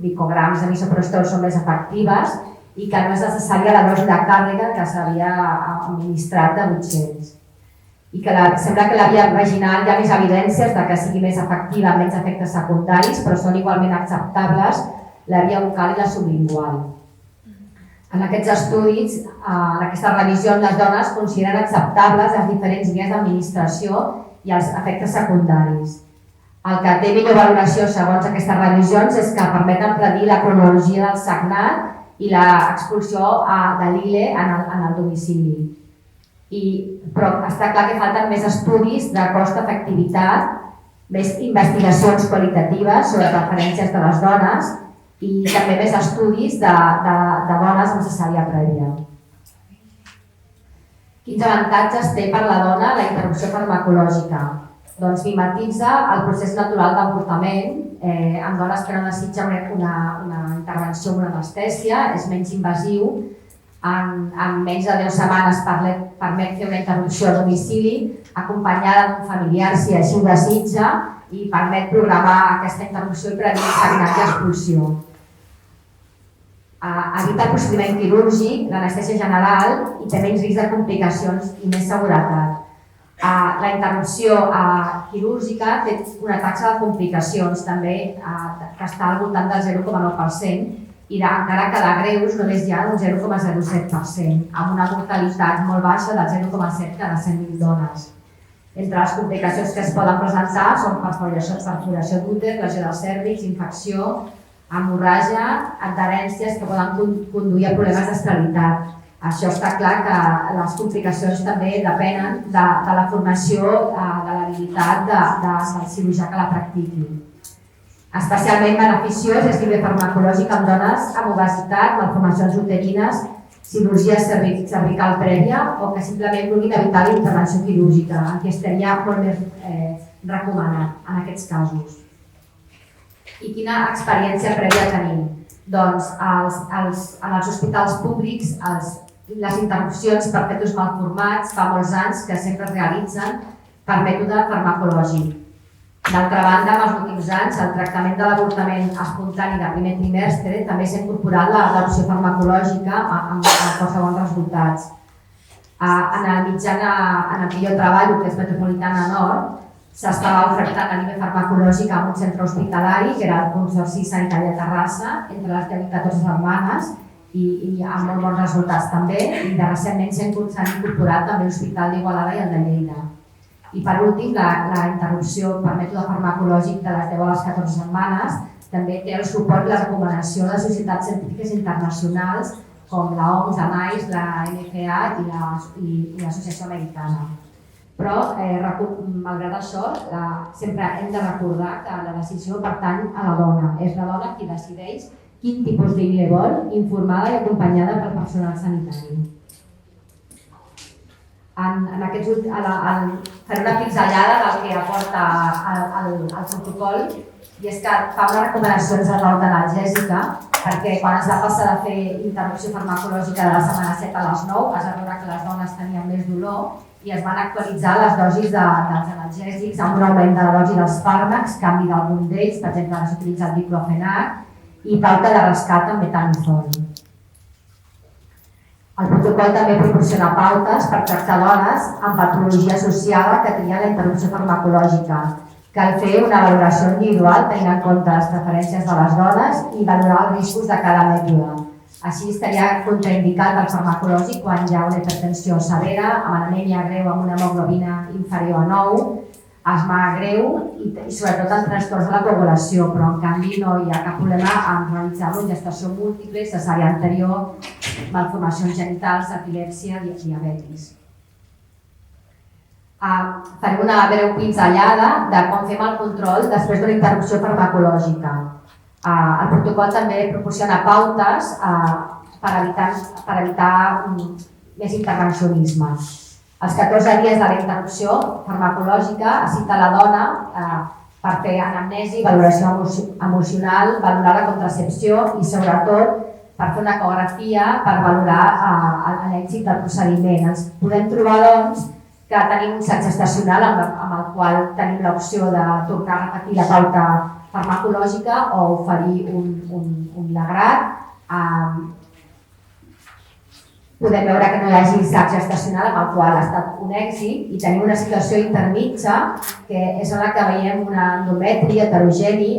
micrograms de misoprostol són més efectives i que no és necessària la dosi de càrrega que s'havia administrat de 800. I que sembla que la via vaginal hi ha més evidències de que sigui més efectiva amb menys efectes secundaris, però són igualment acceptables la via bucal i la sublingual. En aquests estudis, en aquesta revisió, les dones consideren acceptables les diferents vies d'administració i els efectes secundaris. El que té millor valoració segons aquestes revisions és que permeten predir la cronologia del sagnat i l'expulsió de l'ILE en el domicili. Però està clar que falten més estudis de cost-efectivitat, més investigacions qualitatives sobre preferències de les dones i també més estudis de dones amb cesària prèvia. Quins avantatges té per la dona la interrupció farmacològica? Doncs mimetitza el procés natural d'avortament en dones que no necessiten una intervenció amb una anestèsia, és menys invasiu, En menys de 10 setmanes permet fer una interrupció a domicili acompanyada d'un familiar si així ho desitja i permet programar aquesta interrupció i prevenir sagnat i expulsió. Evita el procediment quirúrgic, l'anestèsia general i té menys risc de complicacions i més seguretat. La interrupció quirúrgica té una taxa de complicacions també que està al voltant del 0,9% i encara que de greus només hi ha un 0,07%, amb una mortalitat molt baixa del 0,7 cada 100.000 dones. Entre les complicacions que es poden presentar són perforació d'úter, lesió del cèrvix, infecció, hemorràgia, adherències que poden conduir a problemes d'esterilitat. Això està clar que les complicacions també depenen de la formació, de l'habilitat del cirurgià que la practiqui. Especialment beneficiós és l'IVE farmacològic en dones amb obesitat, malformacions uterines, cirurgia cervical prèvia o que simplement vulguin evitar la intervenció quirúrgica, en què estaria molt més recomanat en aquests casos. I quina experiència prèvia tenim? Doncs en els hospitals públics les interrupcions per fetus malformats fa molts anys que sempre es realitzen per mètode farmacològic. D'altra banda, en els últims anys, el tractament de l'avortament espontani de primer trimestre també s'ha incorporat l'adopció farmacològica amb força bons resultats. En el millor treball, que és Metropolitana Nord, s'estava ofertant a nivell farmacològic en un centre hospitalari, que era el Consorci Sanitari de Terrassa, entre les 10 i 14 setmanes, i amb molt bons resultats també, i de recentment s'han incorporat també l'Hospital d'Igualada i el de Lleida. I per últim, la interrupció per mètode farmacològic de les 10 a les 14 setmanes també té el suport i la recomanació de societats científiques internacionals com l'OMS, la NICE, la NFA i l'Associació Americana. Però, malgrat això, sempre hem de recordar que la decisió pertany a la dona. És la dona qui decideix quin tipus d'IVE vol, informada i acompanyada pel personal sanitari. Faré una pinzellada del que aporta el protocol i és que fa unes recomanacions de l'ordre analgèsica perquè quan es va passar de fer interrupció farmacològica de la setmana 7 a les 9 es va veure que les dones tenien més dolor i es van actualitzar les dosis dels analgèsics amb un augment de la dosi dels fàrmacs, canvi d'algun d'ells, per exemple ara s'utilitza el diclofenac i pauta de rescat amb metamifol. El protocol també proporciona pautes per tractar dones amb patologia associada que tenien la interrupció farmacològica. Cal fer una valoració individual tenint en compte les preferències de les dones i valorar els riscos de cada mètode. Així estaria contraindicat el farmacològic quan hi ha una hipertensió severa, amb anèmia greu amb una hemoglobina inferior a 9, asma greu i sobretot en trastorns de la coagulació, però en canvi no hi ha cap problema en realitzar-lo en gestació múltiple, cesària anterior, malformacions genitals, epilèpsia i diabetis. Faré una breu pinzellada de com fem el control després d'una interrupció farmacològica. El protocol també proporciona pautes per evitar més intervencionisme. Als 14 dies de la interrupció farmacològica es cita la dona per fer anamnesi, valoració emocional, valorar la contracepció i sobretot per fer una ecografia per valorar l'èxit del procediment. Ens podem trobar doncs que tenim un sac gestacional amb el qual tenim l'opció de tornar a repetir la pauta farmacològica o oferir un lagrat. Podem veure que no hi hagi sac gestacional amb el qual ha estat un èxit i tenim una situació intermitja que és en la que veiem un endometri heterogeni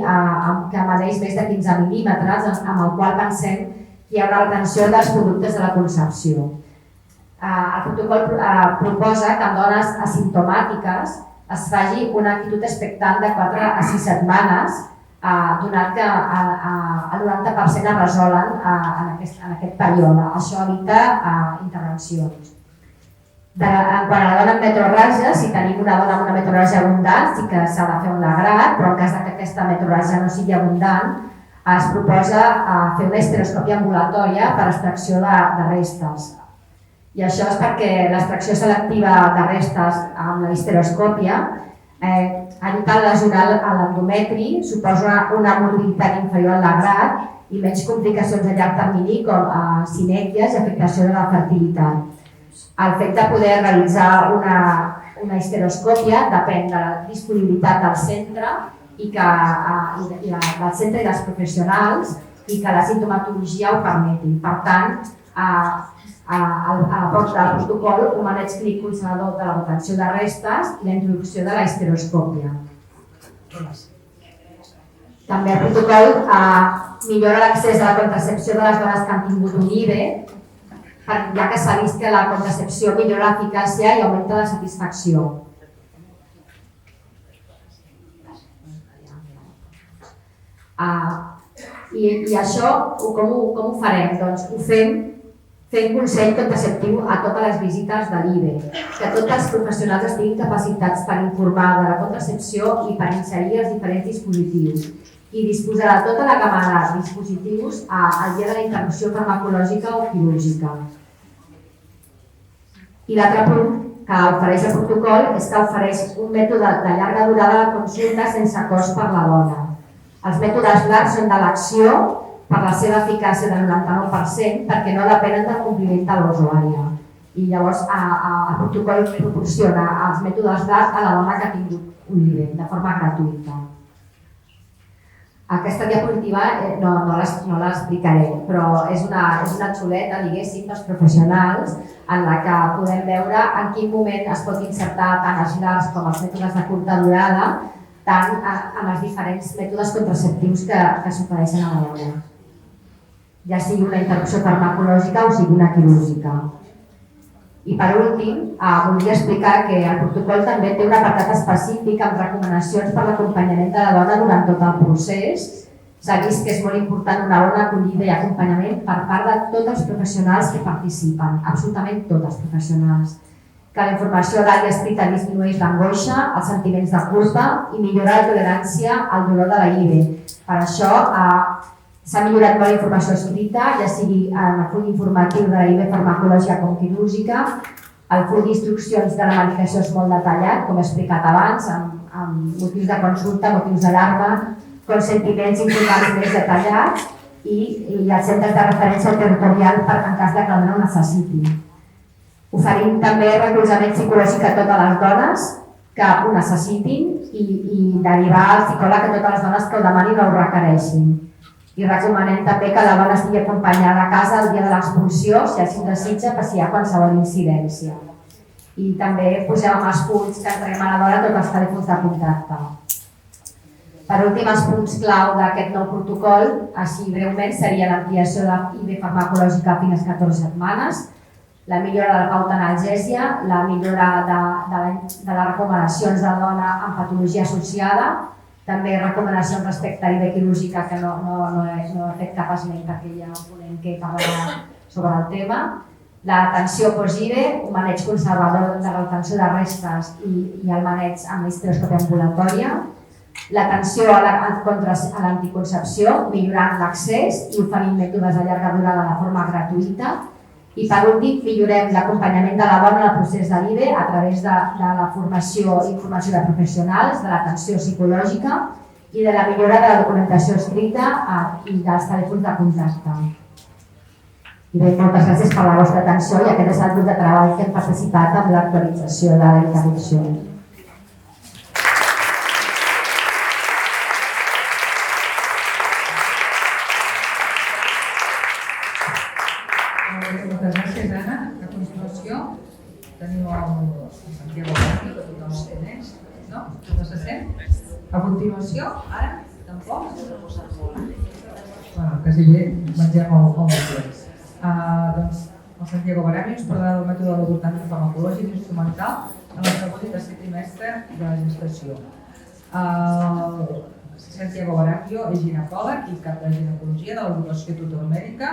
que medeix més de 15 mil·límetres amb el qual pensem que hi ha una retenció dels productes de la concepció. El protocol proposa que en dones asimptomàtiques es faci una actitud expectant de 4 a 6 setmanes donat que el 90% es resolen en aquest període. Això evita intervencions. Quan a la dona amb metrorràgia, si tenim una dona amb una metrorràgia abundant, sí que s'ha de fer un lagrat, però en cas que aquesta metrorràgia no sigui abundant, es proposa fer una histeroscòpia ambulatòria per extracció de restes. I això és perquè l'extracció selectiva de restes amb la histeroscòpia evitar lesionar l'endometri, suposa una morbiditat inferior al grat i menys complicacions a llarg termini com sinèquies i afectació de la fertilitat. El fet de poder realitzar una histeroscòpia depèn de la disponibilitat del centre i del centre i dels professionals i que la sintomatologia ho permeti. Per tant, al protocol, un maneig clínic conservador de la retenció de restes i la introducció de la histeroscòpia. També el protocol millora l'accés a la contracepció de les dones que han tingut un IVE, ja que s'ha vist que la contracepció millora l'eficàcia i augmenta la satisfacció. I això com ho farem? Doncs ho fem fent consell contraceptiu a totes les visites de l'IVE, que tots els professionals estiguin capacitats per informar de la contracepció i per inserir els diferents dispositius i disposar de tota la gamma de dispositius al dia de la interrupció farmacològica o quirúrgica. I l'altre punt que ofereix el protocol és que ofereix un mètode de llarga durada de consulta sense cost per la dona. Els mètodes LAR són d'elecció per la seva eficàcia del 99% perquè no depenen del compliment de l'usuària. I llavors el protocol proporciona els mètodes LAR a la dona que ha tingut un IVE de forma gratuïta. Aquesta diapositiva no l'explicaré, però és una xuleta, diguéssim, dels professionals en la que podem veure en quin moment es pot insertar tant els LARs com els mètodes de curta durada, tant en els diferents mètodes contraceptius que s'ofereixen a la dona, ja sigui una interrupció farmacològica o sigui una quirúrgica. I per últim, voldria explicar que el protocol també té un apartat específic amb recomanacions per l'acompanyament de la dona durant tot el procés. S'ha vist que és molt important una bona acollida i acompanyament per part de tots els professionals que participen, absolutament tots els professionals. Que la informació oral i escrita disminueix l'angoixa, els sentiments de culpa i millora la tolerància al dolor de la IVE. Per això s'ha millorat molt la informació escrita, ja sigui en el full informatiu de la IVE farmacològica com quirúrgica. El full d'instruccions de la medicació és molt detallat, com he explicat abans, amb motius de consulta, motius d'alarma, consentiments informatius més detallats i els centres de referència territorial en cas que la dona ho necessiti. Oferim també recolzament psicològic a totes les dones que ho necessitin i derivar al psicòleg a totes les dones que ho demanin o ho requereixin. I recomanem també que la dona estigui acompanyada a casa el dia de l'expulsió, si així ho desitja, per si hi ha qualsevol incidència. I també posem amb els fulls que entreguem a la dona tots els telèfons de contacte. Per últim, els punts clau d'aquest nou protocol, així breument, seria l'ampliació de la IVE farmacològica fins a 14 setmanes, la millora de la pauta analgèsia, la millora de les recomanacions de la dona amb patologia associada, també recomanacions respecte a l'IVE quirúrgica que no he fet cap esment perquè hi ha un ponent que parlarà sobre el tema, l'atenció post-IVE, un maneig conservador de la retenció de restes i el maneig amb histeroscòpia ambulatòria, l'atenció a l'anticoncepció, millorant l'accés i oferint mètodes de llarga durada de forma gratuïta. I per últim, millorem l'acompanyament de la dona en el procés de l'IVE a través de la formació i informació de professionals, de l'atenció psicològica i de la millora de la documentació escrita i dels telèfons de contacte. I bé, moltes gràcies per la vostra atenció i aquest és el grup de treball que hem participat en l'actualització de la interrupció. Moltes gràcies, Anna. A continuació tenim el Santiago Barranco, que tothom el coneix, no? No se sent? A continuació, ara, tampoc? Bueno, quasi bé, mengem el temps. Doncs el Santiago Barranco ens parlarà del mètode d'avortament farmacològic instrumental en el segon i tercer trimestre de la gestació. Santiago Barranco és ginecòleg i cap de ginecologia de l'agrupació tutor mèdica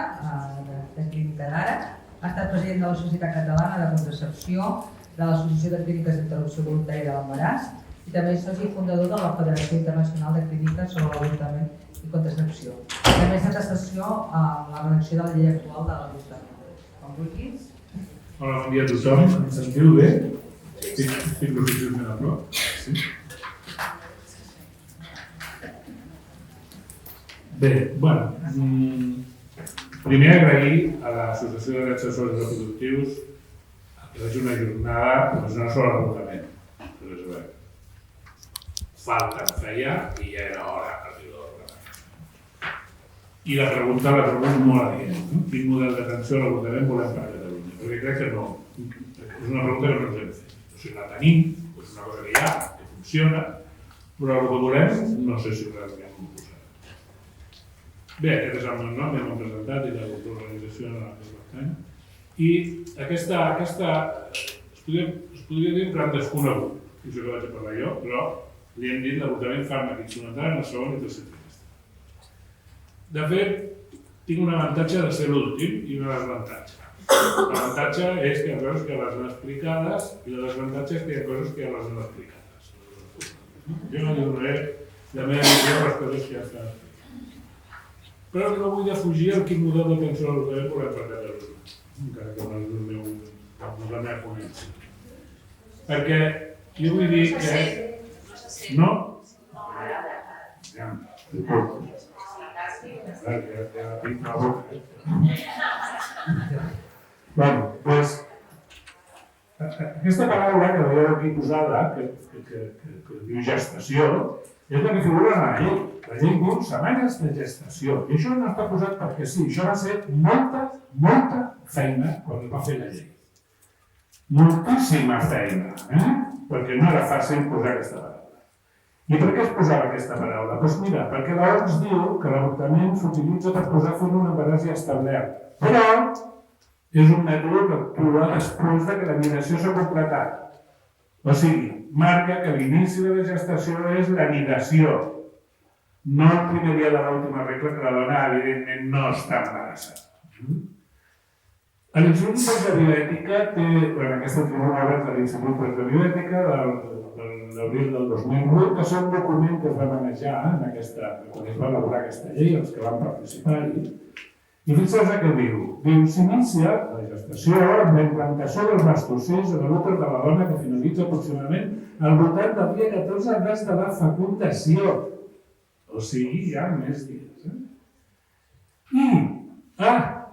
de Clínica d'Ara. Ha estat president de la Societat Catalana de Contracepció, de l'Associació de Clíniques d'Interrupció Voluntària de l'Embaràs i també és soci fundador de la Federació Internacional de Clíniques sobre l'Avortament i Contracepció. També ha estat assessor a la redacció de la llei actual de l'avortament. Quan vulguis. Hola, bon dia a tothom. Em sentiu bé? Estic l'oficina a prop? Sí? Bé, bueno, primer agrair a l'Associació de Drets Sexuals i Reproductius que faci una jornada, no sobre l'avortament. Falta en feia i ja era hora a partir de l'avortament. I la pregunta molt adient. Quin model d'atenció a l'avortament volem per a Catalunya? Perquè crec que no. És una pregunta que no ens hem fet. O sigui, la tenim, és una cosa que hi ha, que funciona, però el que volem no sé si realment ho posarem. Bé, aquest és el meu nom, ja m'ho hem presentat i l'organització en la que pertany. I aquesta es podria dir que han desconegut, no sé què vaig a parlar jo, però li hem dit l'avortament fàrmac instrumental en el segon i tercer trimestre. De fet, tinc un avantatge de ser l'últim i un desavantatge. L'avantatge és que hi ha coses que les han explicades i el desavantatge és que hi ha coses que ja les han explicades. Jo no donaré la meva visió a les coses que ja estan explicades. Però no vull defugir el quin model d'atenció a l'avortament volem per Catalunya, encara que no és la meva ponència. Perquè jo vull dir que... No? Ja tinc la boca. Bueno, doncs, aquesta paraula que veieu aquí posada, que diu gestació, és la que figura en la llei. La llei diu setmanes de gestació. I això no està posat perquè sí, això va ser molta feina quan es va fer la llei. Moltíssima feina, perquè no era fàcil posar aquesta paraula. I per què es posava aquesta paraula? Doncs mira, perquè l'OMS diu que l'avortament s'utilitza per posar fi a un embaràs ja establert. Però és un mètode que actua després que la nidació s'ha completat. O sigui, marca que l'inici de la gestació és la nidació, no el primer dia de l'última regla, que la dona evidentment no està embarassada. L'Institut de Bioètica té, en aquesta tribuna oberta de l'Institut de Bioètica d'abril del 2008, que és un document que es va manejar quan es va elaborar aquesta llei, els que van participar-hi. I fixeu-vos què diu. Diu, s'inicia la gestació amb la implantació dels mastocels en l'úter de la dona que finalitza aproximadament al voltant del dia 14 abans de la fecundació. O sigui, hi ha més dies.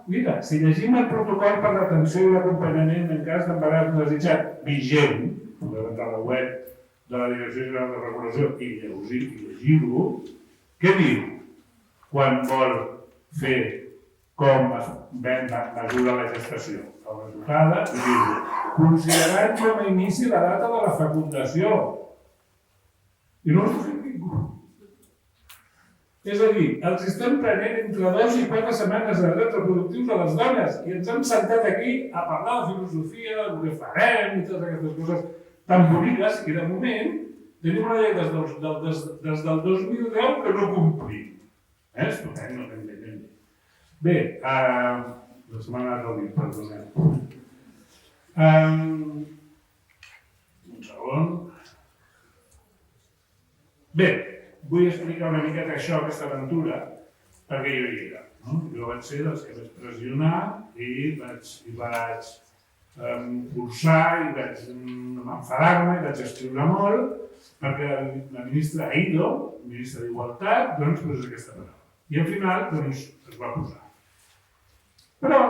Mira, si llegim el protocol per l'atenció i l'acompanyament en cas d'embaràs no desitjat vigent, podeu entrar a la web de la Direcció General de Regulació i llegir-ho, què diu? Quan vol fer com es mesura la gestació? La resultada i diu, considerant com a inici la data de la fecundació. I no s'ho fet ningú. És a dir, els estem prenent entre 2 i 4 setmanes de drets reproductius a les dones i ens hem sentat aquí a parlar de filosofia, del que farem i totes aquestes coses tan boniques i de moment tenim una llei des del 2010 que no complim. Estupend, no t'entenem. Bé, la setmana del dia, perdoneu. Un segon. Bé, vull explicar una miqueta això, aquesta aventura, perquè jo hi era. Jo vaig ser dels que vaig pressionar i vaig cursar i vaig enfadar-me i vaig escriure molt perquè la ministra Aido, ministra d'Igualtat, doncs posés aquesta paraula. I al final, doncs, es va posar. Però,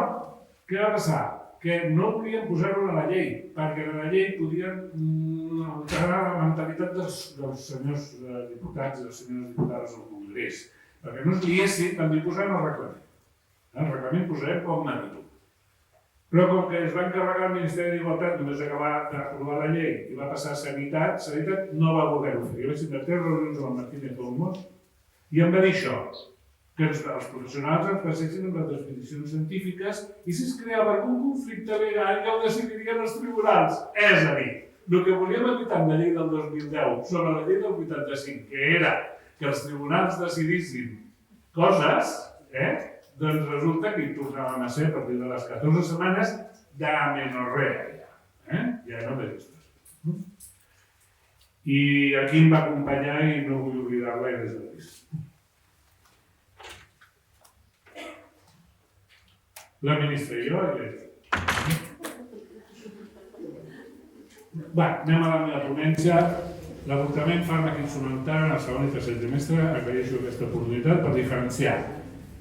què va passar? Que no volien posar-ho a la llei, perquè a la llei podien alterar la mentalitat dels senyors diputats i les senyores diputades del Congrés, perquè no es liessin també posant el reglament. El reglament posarem com medito. Però com que es va encarregar el Ministeri d'Igualtat només acabar d'aprovar la llei i va passar a Sanitat no va voler-ho fer. Jo vaig tenir 3 reunions amb el Martínez Olmos i em va dir això, que els professionals ens passessin amb les definicions científiques i si es creava algun conflicte legal ja ho decidirien els tribunals. És a dir, el que volíem evitar amb la llei del 2010 sobre la llei del 85, que era que els tribunals decidissin coses, doncs resulta que hi tornàvem a ser a partir de les 14 setmanes d'amenorrea. Ja no de gestació. I aquí em va acompanyar i no vull oblidar-la des de l'Is. La ministra i jo, Va, anem a la meva ponència. l'avortament fàrmac instrumental en el segon i tercer trimestre agraeixo aquesta oportunitat per diferenciar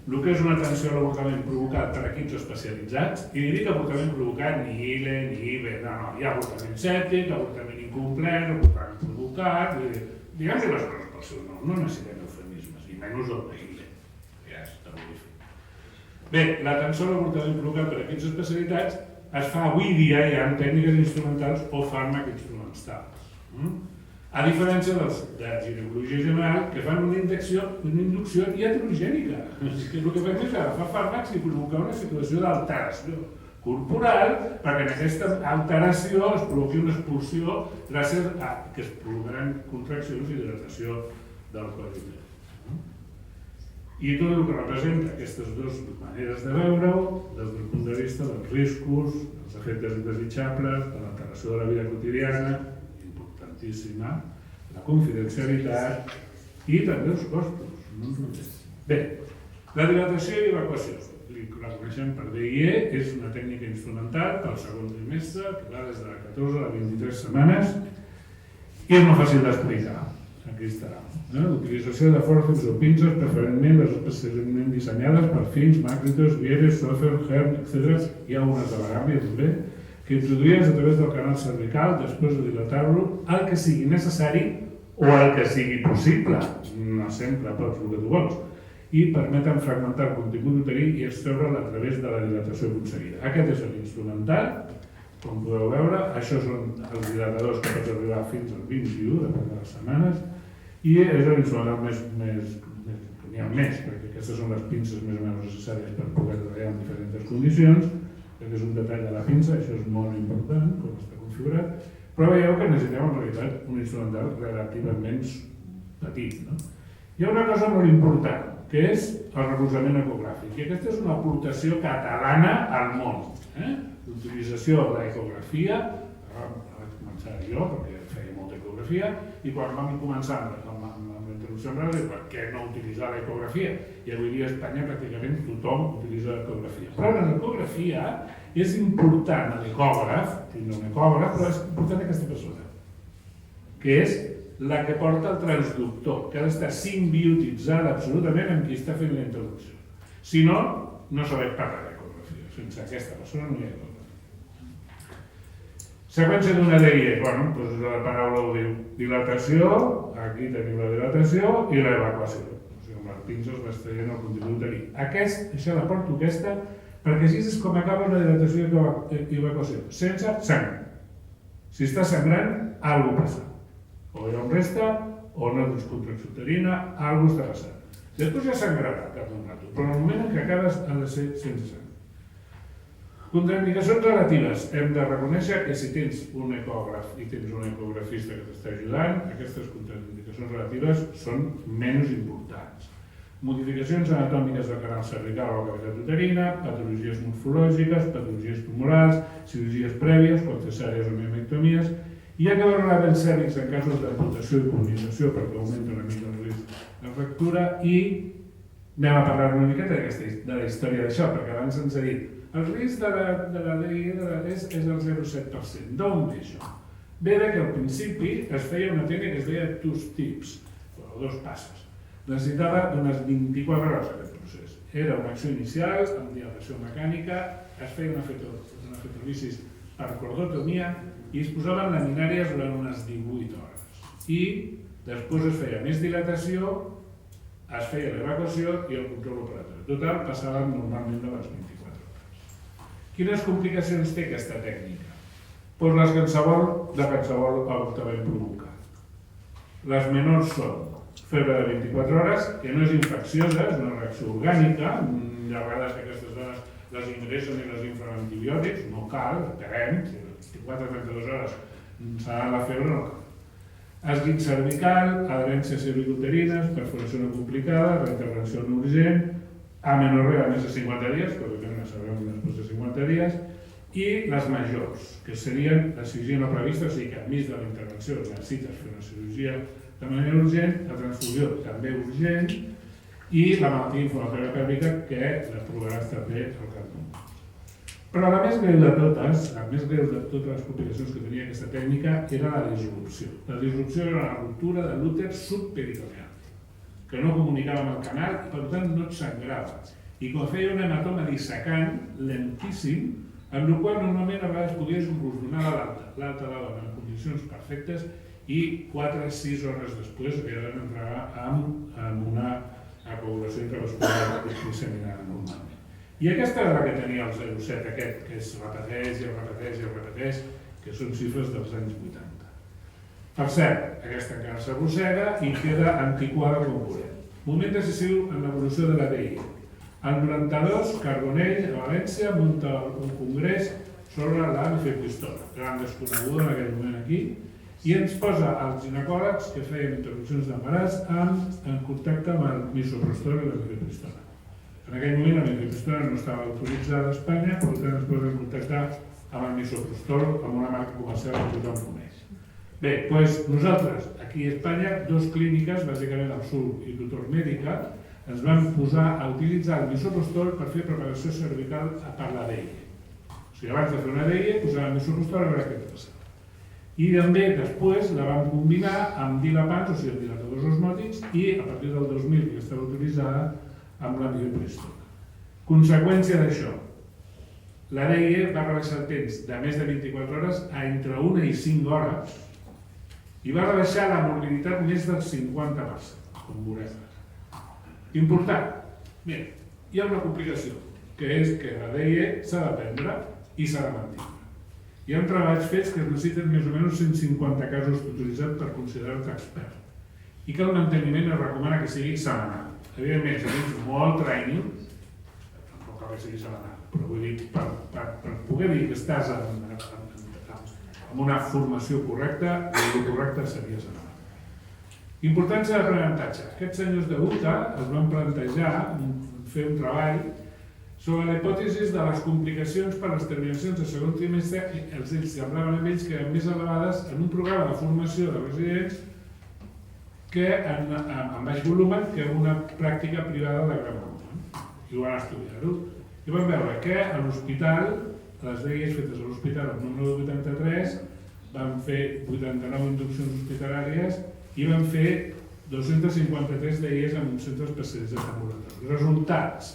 el que és una atenció a l'avortament provocat per equips especialitzats, i li dic avortament provocat ni ILE, ni IBE, no, hi ha avortament sèptic, avortament incomplet, avortament provocat, diguem-li les coses pel seu nom, no necessitem eufemismes, i menys el d'ILE, ja és terrorífic. Bé, l'atenció a l'avortament provocat per equips especialitzats es fa avui dia ja en tècniques instrumentals o fàrmac instrumentals. A diferència de ginecologia general, que fan una inducció iatrogènica. El que fem és agafar fàrmacs i provocar una situació d'alteració corporal perquè en aquesta alteració es provoqui una expulsió gràcies a que es provocaran contraccions i hidratació del quadriceps. I tot el que representa aquestes dues maneres de veure-ho, des del punt de vista dels riscos, dels efectes indesitjables, de l'alteració de la vida quotidiana, importantíssima, la confidencialitat i també els costos. Bé, la dilatació i evacuació. La coneixem per DIE, és una tècnica instrumental pel segon trimestre, que va des de 14 a 23 setmanes i és molt fàcil d'explicar. Aquí estarà. L'utilització de fòrceps o pinces, preferentment les especialment dissenyades per fins, Macritos, Vieres, Sofer, Herm, etc. Hi ha unes de Bagàmbia també, que introduïes a través del canal cervical després de dilatar-lo el que sigui necessari o el que sigui possible, no sempre pots el que tu vols, i permeten fragmentar el contingut uterí i extreure'l a través de la dilatació aconseguida. Aquest és l'instrumental, com podeu veure, això són els dilatadors que pots arribar fins al 21, depèn de les setmanes, i és l'instrumental més, n'hi ha més, perquè aquestes són les pinces més o menys necessàries per poder treballar en diferents condicions, que és un detall de la pinça, això és molt important, com està configurat, però veieu que necessitem en realitat un instrumental relativament petit. Hi ha una cosa molt important, que és el recolzament ecogràfic, i aquesta és una aportació catalana al món. L'utilització de l'ecografia, vaig començar jo, perquè feia molta ecografia, i quan vam començar amb la introducció en breu, per què no utilitzar l'ecografia? I avui dia a Espanya pràcticament tothom utilitza l'ecografia. Però en l'ecografia és important l'ecògraf, tindre un ecògraf, però és important aquesta persona, que és la que porta el transductor, que ha d'estar simbiotitzada absolutament amb qui està fent la introducció. Si no, no sabem parlar d'ecografia. Sense aquesta persona no hi ha ecografia. Seqüència d'una DIE, doncs la paraula ho diu. Dilatació, aquí tenim la dilatació i l'evacuació. O sigui, amb les pinces vas traient el contingut uterí. Això la porto aquesta, perquè així és com acaba la dilatació i evacuació, sense sang. Si està sangrant, alguna cosa passa. O hi ha un resta, o no tens contracció uterina, alguna cosa està passant. Després ja sangrarà cap d'un rato, però en el moment en què acabes ha de ser sense sang. Contraindicacions relatives. Hem de reconèixer que si tens un ecògraf i tens un ecografista que t'està ajudant, aquestes contraindicacions relatives són menys importants. Modificacions anatòmiques del canal cervical o la cavitat uterina, patologies morfològiques, patologies tumorals, cirurgies prèvies, com cesàries o miomectomies, i ha que veure els cèrvix en casos d'amputació i colonització perquè augmenta una mica el risc de fractura i anem a parlar una miqueta de la història d'això, perquè abans ens ha dit el risc de la DIE és el 0,7%. D'on ve això? Ve que al principi es feia una tècnica que es deia two steps, o 2 passes. Necessitava unes 24 hores aquest procés. Era una acció inicial amb dilatació mecànica, es feia una fetolisis per cordotomia i es posaven laminàries durant unes 18 hores. I després es feia més dilatació, es feia l'evacuació i el control operatori. Total, passaven normalment de les 24 hores. Quines complicacions té aquesta tècnica? Doncs les que qualsevol avortament provoca. Les menors són febre de 24 hores, que no és infecciosa, és una reacció orgànica, hi ha vegades que aquestes dones les ingressen i les inflen antibiòtics, no cal, esperem, si 24-32 hores serà la febre, no cal. Esguit cervical, adherències cervicuterines, perforació no complicada, reintervenció no urgent, amenorrea més de 50 dies, que òbviament no sabrem després de 50 dies, i les majors, que serien la cirurgia no prevista, o sigui que enmig de la intervenció necessites fer una cirurgia de manera urgent, la transfusió també urgent, i la malaltia inflamatori càrdica, que la trobaràs també al cap d'un. Però la més greu de totes, les complicacions que tenia aquesta tècnica era la disrupció. La disrupció era una ruptura de l'úter subperitoneal, que no comunicava amb el canal i per tant no et sangrava. I quan feia un hematoma dissecant, lentíssim, amb el qual normalment a vegades podies inclús donar l'alta. L'alta la dona en condicions perfectes i 4-6 hores després li van entrar amb una coagulació intravascular disseminada normalment. I aquesta era la que tenia el 0,7 aquest, que es repeteix i es repeteix i es repeteix, que són xifres dels anys 80. Per cert, aquesta encara s'arrossega i queda antiquada com veurem. Moment decisiu en l'evolució de l'ADI. El 92, Carbonell, a València, munta un congrés sobre la mifepristona, gran desconeguda en aquell moment aquí, i ens posa als ginecòlegs que feien interrupcions d'embaràs en contacte amb el misoprostol i la mifepristona. En aquell moment la mifepristona no estava autoritzada a Espanya, per tant ens posa en contactar amb el misoprostol, amb una marca comercial que tothom coneix. Bé, doncs nosaltres, aquí a Espanya, dues clíniques, bàsicament el SUR i Tutor Mèdica, ens vam posar a utilitzar el misoprostol per fer preparació cervical per la DEI. O sigui, abans de fer una DEI, posàvem el misoprostol a veure què passava. I també després la vam combinar amb dilapants, o sigui, amb dilatadors osmòtics, i a partir del 2000, que estava utilitzada, amb la mifepristona. Conseqüència d'això, la DEI va rebaixar el temps de més de 24 hores a entre 1 i 5 hores i va rebaixar la morbiditat més del 50%, com veurem. Important. Bé, hi ha una complicació, que és que la DEI s'ha de prendre i s'ha de mantenir. Hi ha treballs fets que es necessiten més o menys 150 casos utilitzats per considerar-te expert i que el manteniment es recomana que sigui setmanal. Evidentment, si tens molt training, tampoc cal que sigui setmanal, però vull dir, per poder dir que estàs amb una formació correcta, el correcte seria setmanal. Importància d'aprenentatge. Aquests senyors de UTA es van plantejar fer un treball sobre la hipòtesi de les complicacions per les terminacions de segon trimestre. Ells semblaven a ells que eren més elevades en un programa de formació de residents que en baix volum que en una pràctica privada de gran volum. I ho van estudiar-ho. I van veure que a l'hospital, les DEIs fetes a l'hospital, el número 83, van fer 89 induccions hospitalàries i van fer 253 DEIs en un centre especialitzat en ambulatori. Resultats: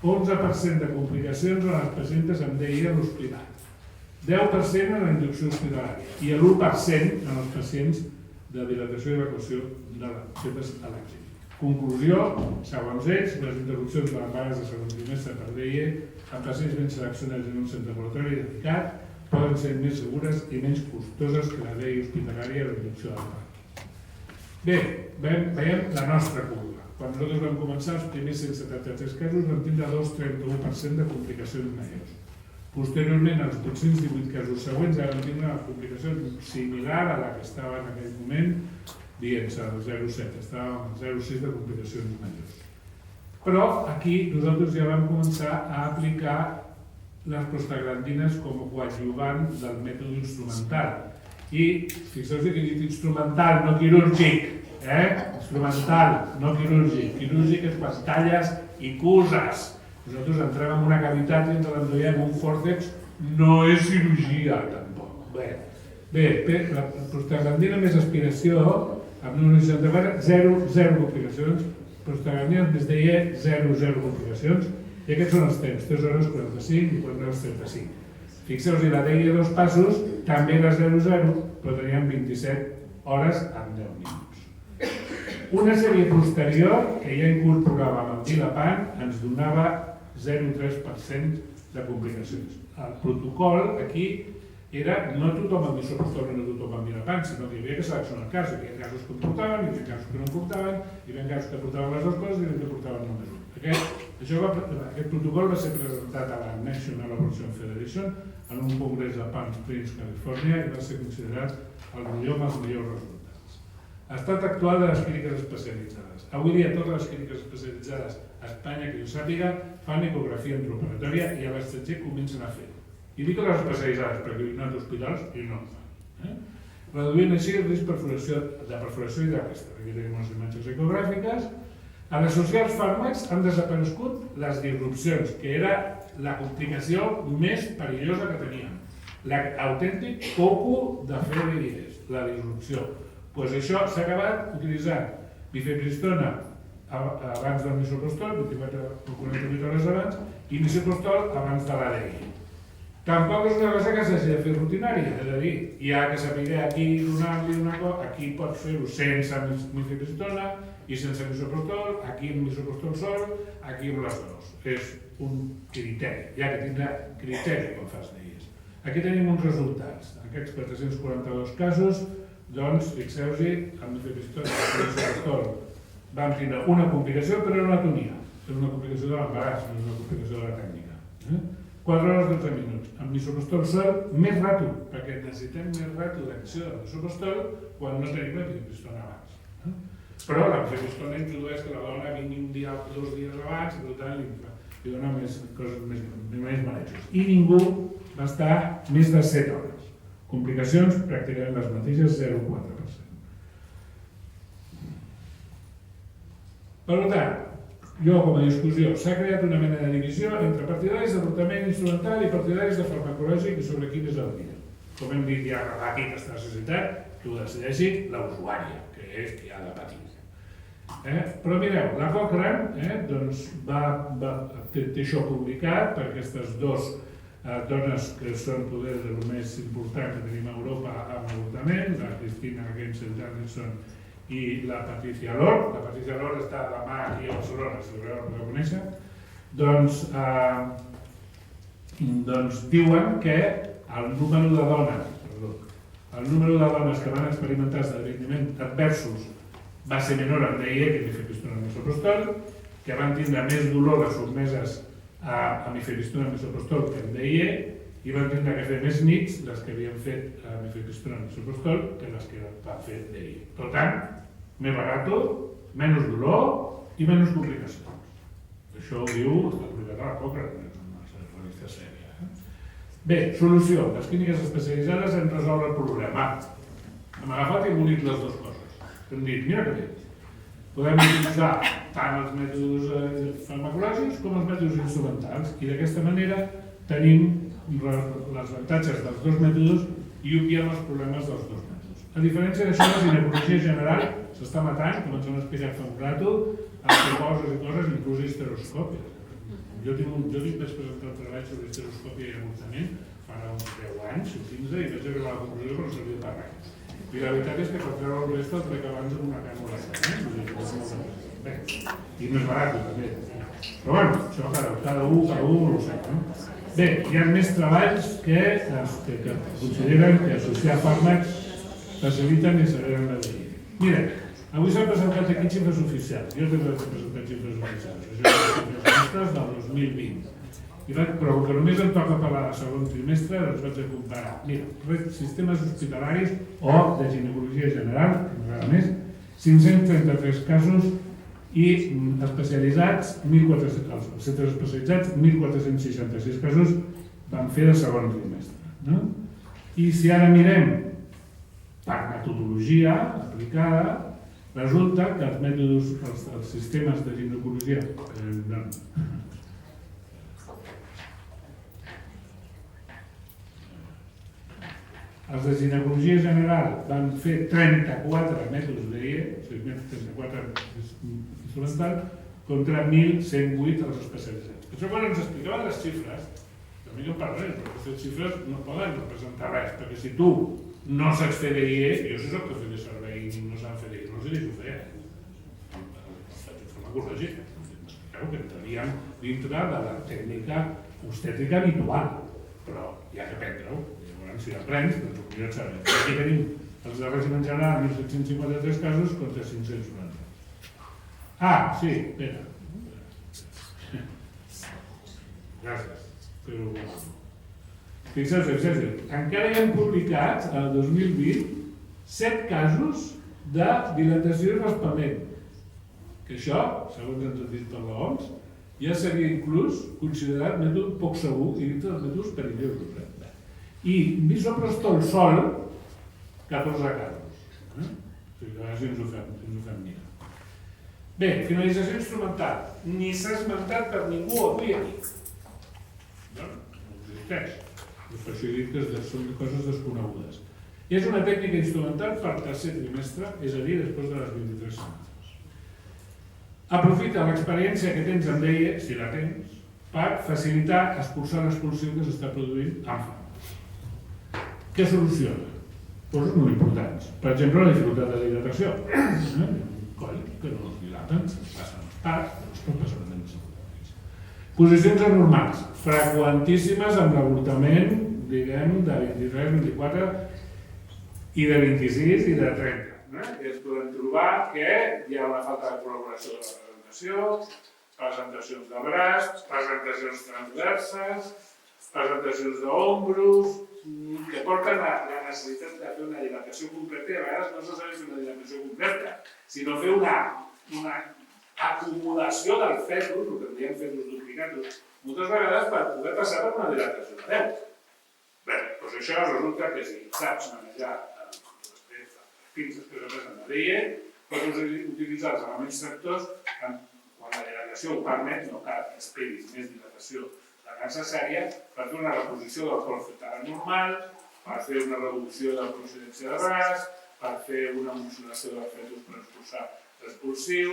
11% de complicacions en les pacientes amb DEI a l'hospital, 10% en la inducció hospitalària i l'1% en els pacients de dilatació i evacuació de fetes a la clínica. Conclusió: segons ells, les interrupcions de l'embaràs de segon trimestre per DEI en pacients ben seleccionats en un centre ambulatori dedicat poden ser més segures i menys costoses que la DEI hospitalària de inducció de l'embaràs. Bé, veiem la nostra curva. Quan nosaltres vam començar, els primers 173 casos vam tindre 2,31% de complicacions majors. Posteriorment, els 818 casos següents ja vam tindre una complicació similar a la que estava en aquell moment, dient-se el 0,7, estàvem amb 0,6 de complicacions majors. Però aquí nosaltres ja vam començar a aplicar les prostaglandines com a coadjuvant del mètode instrumental. I fixeu-vos que he dit instrumental, no quirúrgic. Instrumental, no quirúrgic. Quirúrgic és quan talles i cuses. Nosaltres entrem en una cavitat i ens l'enduiem un fòrceps, no és cirurgia, tampoc. Bé, la prostaglandina més aspiració, amb una 64, 0 complicacions, prostaglandina més DEI, 0 complicacions, i aquests són els temps, 3 hores 45 i 4 hores 35. Fixeu-vos, la DEI de 2 passos també era 0,0, però teníem 27 hores en 10 minuts. Una sèrie posterior, que ja incorporava amb el dilapant, ens donava 0,3% de complicacions. El protocol aquí era no tothom amb misoprostol, no tothom amb dilapant, sinó que hi havia que seleccionar el cas. Hi havia casos que en portaven, hi havia casos que no en portaven, hi havia casos que portaven les dues coses i hi havia que portaven només un. Aquest protocol va ser presentat a la National Abortion Federation en un congrés a Palm Springs, Califòrnia, i va ser considerat el millor amb els millors resultats. Estat actual de les clíniques especialitzades. Avui dia totes les clíniques especialitzades a Espanya, que jo sàpiga, fan ecografia intraoperatòria i a l'estranger comencen a fer-ho. I dic les especialitzades, perquè hi ha hospitals i no en fan. Reduint així el risc de perforació i de resta. Aquí tenim unes imatges ecogràfiques. A l'associar els fàrmacs han desaparegut les disrupcions, que era la complicació més perillosa que teníem. L'autèntic coco de fer idees, la disrupció. Doncs això s'ha acabat utilitzant mifepristona abans del misoprostol, 24 o 48 hores abans, i misoprostol abans de l'ADI. Tampoc és una cosa que s'hagi de fer rutinària, és a dir, hi ha que saber aquí donar-li una cosa, aquí pots fer-ho sense mifepristona i sense misoprostol, aquí amb misoprostol sol, aquí amb les dos. És un criteri, hi ha que tindre criteri quan fas d'ells. Aquí tenim uns resultats. Aquests 442 casos, doncs, fixeu-hi, amb mifepristona i misoprostol vam tindre una complicació, però era una atonia. És una complicació de l'embaràs, no és una complicació de la tècnica. 4 hores 12 minuts. Amb misoprostol sol, més rato, perquè necessitem més rato d'acció del misoprostol quan no tenim la mifepristona abans. Però la mifepristona introdueix que la dona vingui un dia o 2 dies abans i per tant li dona més coses, més manejos. I ningú va estar més de 7 hores. Complicacions pràcticament les mateixes, 0,4%. Per tant, jo, com a discussió, s'ha creat una mena de divisió entre partidaris de tractament instrumental i partidaris de farmacològic i sobre quin és el dia. Com hem dit, hi ha aquesta necessitat que ho decideixi la usuària, que és qui ha de patir. Però mireu, la Cochrane doncs té això publicat per aquestes dues dones que són poder de lo més important que tenim a Europa amb avortament, la Cristina Gensen-Danielson i la Patricia Lord. La Patricia Lord està a la mà aquí a Barcelona, si la podeu conèixer. Doncs diuen que el número de dones que van experimentar esdeveniment adversos va ser menor amb DIE que mifepristona amb misoprostol, que van tindre més dolor les sotmeses a mifepristona amb misoprostol que amb DIE, i van tindre que fer més nits les que havien fet mifepristona amb misoprostol que les que van fer DIE. Per tant, més barat, menys dolor i menys complicacions. Això ho diu, està publicat a la Cochrane, una revista sèria. Bé, solució. Les clíniques especialitzades han resolt el problema. Hem agafat i unit les dues coses. Hem dit, mira que bé, podem utilitzar tant els mètodes farmacològics com els mètodes instrumentals i d'aquesta manera tenim les avantatges dels dos mètodes i obviem els problemes dels dos mètodes. A diferència d'això, la ginecologia general s'està matant, com ens han explicat fa un rato, amb proposes i coses, inclús histeroscòpies. Jo vaig presentar un treball sobre histeroscòpia i avortament fa uns 10 anys o 15 i vaig arribar a la conclusió que no servia per res. I la veritat és que per treure el resta el trec abans amb una cànula. Bé, i més barat també. Però bueno, això cada un ho sap. Bé, hi ha més treballs que consideren que associar fàrmacs faciliten i s'agreden la llei. Mira, avui s'han presentat aquí xifres oficials. Jo també vaig presentar xifres oficials. Això són les nostres del 2020. Però que només em toca parlar del segon trimestre, doncs vaig a comparar. Mira, sistemes hospitalaris o de ginecologia general, que m'agrada més, 533 casos i especialitzats, els centres especialitzats, 1.466 casos van fer de segon trimestre. I si ara mirem per metodologia aplicada, resulta que els mètodes, els sistemes de ginecologia, els de ginecologia general van fer 34 mètodes d'IE, o sigui, 34 instrumentals, contra 1.108 als especialitzats. Això quan ens explicaven les xifres, a mi no per res, però aquestes xifres no poden representar res, perquè si tu no saps fer d'IE, jo sé el que fer de servei i no sap fer d'IE, no els hi deixo fer. Faig farmacològic, m'expliqueu que entraríem dintre de la tècnica obstètrica habitual, però hi ha que aprendre-ho. Si l'aprens, doncs ho millor et serveix. Aquí tenim els de règim general, 1.753 casos contra 590. Sí, espera. Gràcies. Fixeu-vos, encara hi han publicat, el 2020, 7 casos de dilatació i raspament. Que això, segons ens ha dit per l'OMS, ja seria inclús considerat mètode poc segur i dintre dels mètodes perillosos. I misoprostol sol, 14 casos. O sigui, a veure si ens ho fem mirar. Bé, finalització instrumental. Ni s'ha esmentat per ningú avui aquí. No existeix. Per això he dit que són coses desconegudes. I és una tècnica instrumental per tercer trimestre, és a dir, després de les 23 setmanes. Aprofita l'experiència que tens amb ella, si la tens, per facilitar expulsar l'expulsió que s'està produint en fàrmacs. Què soluciona? Coses molt importants. Per exemple, la dificultat de la hidratació. Coll, que no es dilaten, se'ns passen els parts, però es pot passar també els importants. Posicions anormals, freqüentíssimes amb l'avortament, diguem, de 23, 24 i de 26 i de 30. I es poden trobar que hi ha una falta de col·laboració de la presentació, presentacions de braç, presentacions transverses, presentacions d'ombros, que porten a la necessitat de fer una dilatació completa i a vegades no solament fer una dilatació completa, sinó fer una acomodació del fetus, el que en diem fetus duplicatus, moltes vegades per poder passar per una dilatació de 10. Bé, doncs això resulta que si saps manejar les pinces que s'apresen a l'EIE, pots utilitzar els elements tractors quan la dilatació ho permet, no cal que esperis més dilatació de la necessària per fer una reposició del col fetal normal, per fer una reducció de la procedència de braç, per fer una emulsionació del fetus per expulsar l'expulsiu,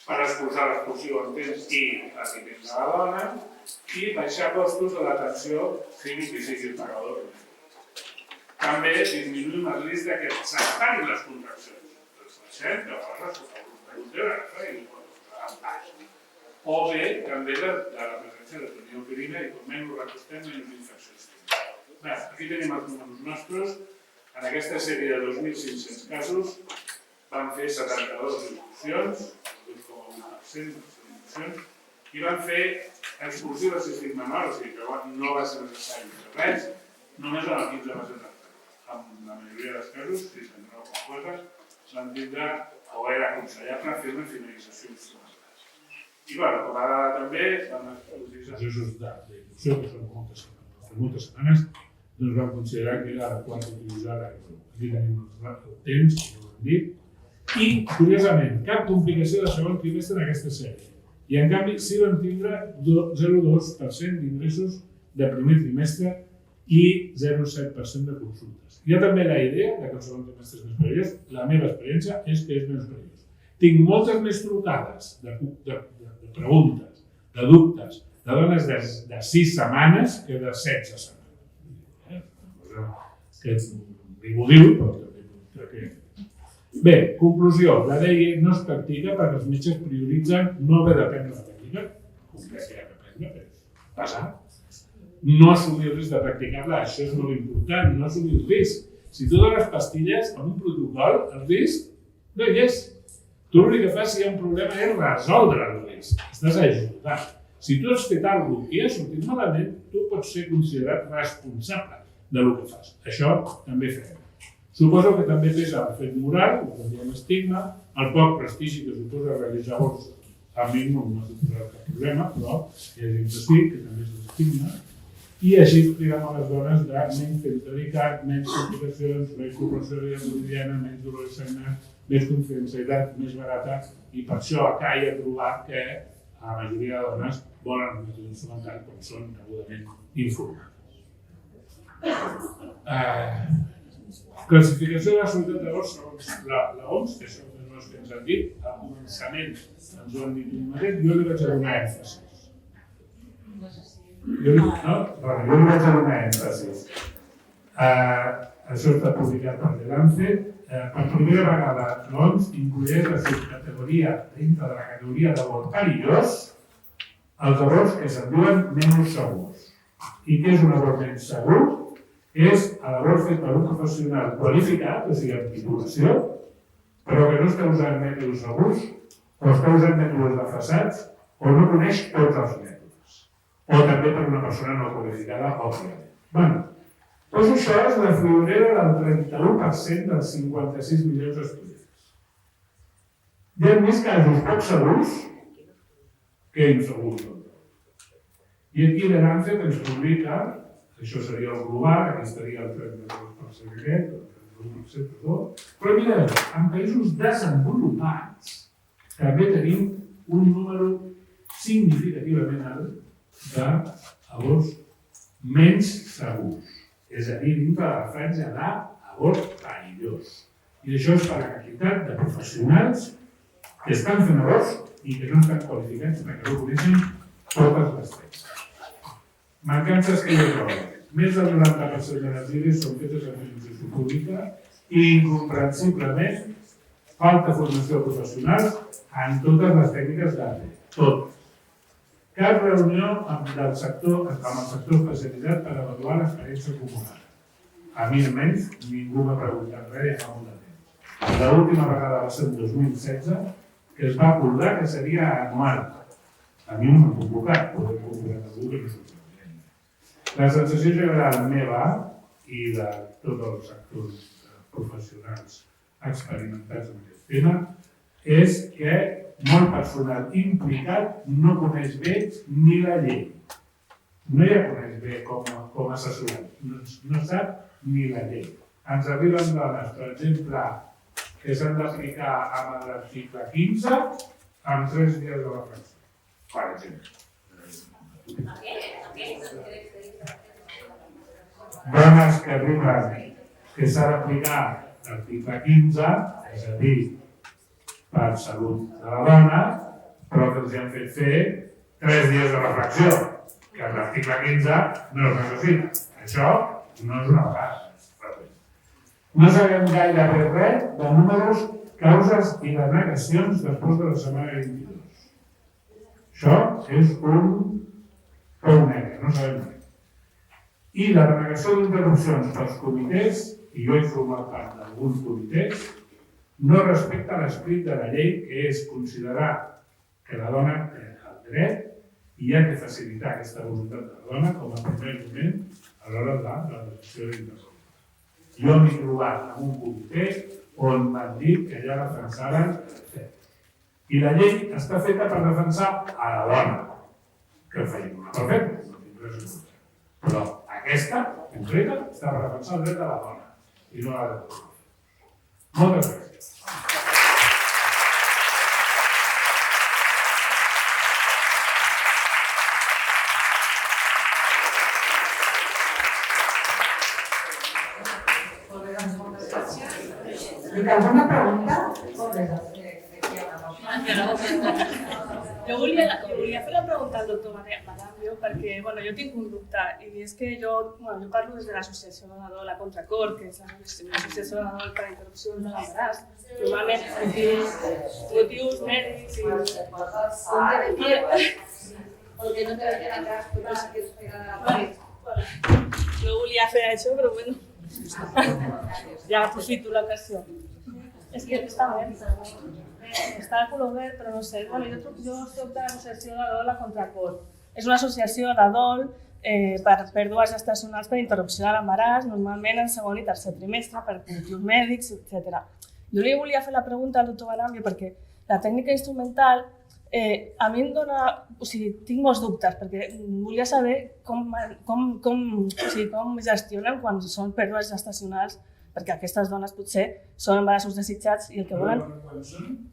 per expulsar l'expulsiu en temps i aliment de la dona, i baixar costos de l'atenció sigui qui sigui el pagador. També disminuïm el risc que s'espanyin les contraccions. Que a vegades o bé, també de la presència de toniopirina i com menys ho recostem, menys infeccions. Aquí tenim els números nostres. En aquesta sèrie de 2.500 casos vam fer 72 expulsions, el 2,1% de les expulsions, i vam fer expulsió de cístic menor, o sigui que no va ser necessari fer res, només en el 15% dels casos. En la majoria dels casos, si se'n no coses, van tindre o era aconsellable fer una finalització instrumental. I com ara també van utilitzar processos d'inducció, que són moltes setmanes, doncs vam considerar que era adequat utilitzar l'aigua. Aquí tenim el temps, com ho hem dit, i, curiosament, cap complicació de segon trimestre en aquesta sèrie. I, en canvi, sí vam tindre 0,2% d'ingressos de primer trimestre i 0,7% de consultes. Hi ha també la idea que el segon trimestre és més perillós. La meva experiència és que és més perillós. Tinc moltes més trucades de preguntes, de dubtes, de dones de 6 setmanes que de 16 setmanes. Que ningú diu, però també crec que... Bé, conclusió. La DEIE no es practica perquè els metges prioritzen no haver d'aprendre la tècnica, com que hi ha d'aprendre, però passar. No assumir el risc de practicar-la, això és molt important, no assumir el risc. Si tu dones pastilles amb un protocol, el risc no hi és. Tu l'únic que fas si hi ha un problema és resoldre el risc. Estàs ajudant. Si tu has fet alguna cosa i ha sortit malament, tu pots ser considerat responsable del que fas. Això també fem. Suposo que també pesa el fet moral, el que diem estigma, el poc prestigi que suposa realitzar vols. A mi no m'ha suposat cap problema, però hi ha gent que sí, que també és l'estigma. I així privem a les dones de menys temps dedicat, menys complicacions, menys població de vida quotidiana, menys dolor de sagnat, més confidencialitat, més barata, i per això acá hi ha trobat que la majoria de dones volen un mètode instrumental quan són degudament informades. Classificació de la seguretat de l'OMS segons l'OMS, que són les coses que ens han dit, al començament ens ho han dit un mateix, jo li vaig a donar èmfasi. Jo li vaig a donar èmfasi. Això està publicat per The Lancet. Per primera vegada l'OMS incloïa la subcategoria dintre de la categoria d'error perillós els errors que se'n diuen menys segurs. I què és un error menys segur? És l'error fet per un professional qualificat, o sigui, amb titulació, però que no està usant mètodes segurs, o està usant mètodes desfasats, o no coneix tots els mètodes. O també per una persona no qualificada, òbviament. Doncs això és la friolera del 31% dels 56 milions d'estudiants. Hi ha més casos poc segurs que insegurs. I aquí The Lancet ens publica, això seria el global, aquí estaria el 32% aquest, el 31%, però mireu, en països desenvolupats, també tenim un número significativament alt d'aborts menys segurs. És a dir, dintre de la franja d'abort perillós. I això és per la quantitat de professionals que estan fent aborts i que no estan qualificats perquè no coneixen totes les tècniques. Mancances que hi trobo. Més del 90% de les IRES són fetes en administració pública i incomprensiblement falta formació de professionals en totes les tècniques d'ARRE. Tot. Cap reunió amb el sector especialitzat per avaluar l'experiència acumulada. A mi, almenys, ningú m'ha preguntat res i fa molt de temps. L'última vegada va ser el 2016, que es va acordar que seria anual. A mi no m'han convocat, podem convocar algú que no s'ho sap. La sensació general meva i de tots els actors professionals experimentats en aquest tema és que molt personal implicat no coneix bé ni la llei. No ja coneix bé com assessorat, no sap ni la llei. Ens arriben dones, per exemple, que s'han d'aplicar amb l'article 15 amb 3 dies de reflexió, per exemple. Dones que arriben que s'ha d'aplicar l'article 15, és a dir, per salut de la dona, però que els han fet fer 3 dies de reflexió, que l'article 15 no es necessita. Això no és una vegada. No sabem gaire res de números, causes i denegacions després de la setmana 22. Això és un pou negre, no sabem res. I la denegació d'interrupcions pels comitès, i jo he format part d'alguns comitès, no respecta l'esperit de la llei, que és considerar que la dona té el dret i ha de facilitar aquesta voluntat de la dona com a primer moment a l'hora de la decisió d'interrupció. Jo m'he trobat en un comitè on m'han dit que ja defensaven fet. I la llei està feta per defensar a la dona, que feia una perfecta, no tinc res en contra. Però aquesta, concreta, està per defensar el dret de la dona i no la de la dona. Moltes gràcies. ¿Alguna pregunta? Jo volia fer la pregunta al doctor Marambio perquè jo tinc un dubte i és que jo parlo des de l'associació de la Dol a Contracor, que és l'associació de la Dol per a interrupció de l'embaràs, normalment motius mèdics i... Porque no te vayan atrás, pero si quieres pegar a la pared. No volia fer això, però bueno, ja aprofito l'ocasió. És que està bé, està a color verd, però no sé. Jo soc de l'associació de Dol a Contracor. És una associació de dol per pèrdues gestacionals per interrupció de l'embaràs, normalment en segon i tercer trimestre, per motius mèdics, etc. Jo li volia fer la pregunta al doctor Marambio perquè la tècnica instrumental a mi em dona... O sigui, tinc molts dubtes perquè volia saber com gestionen quan són pèrdues gestacionals, perquè aquestes dones potser són embarassos desitjats i el que volen...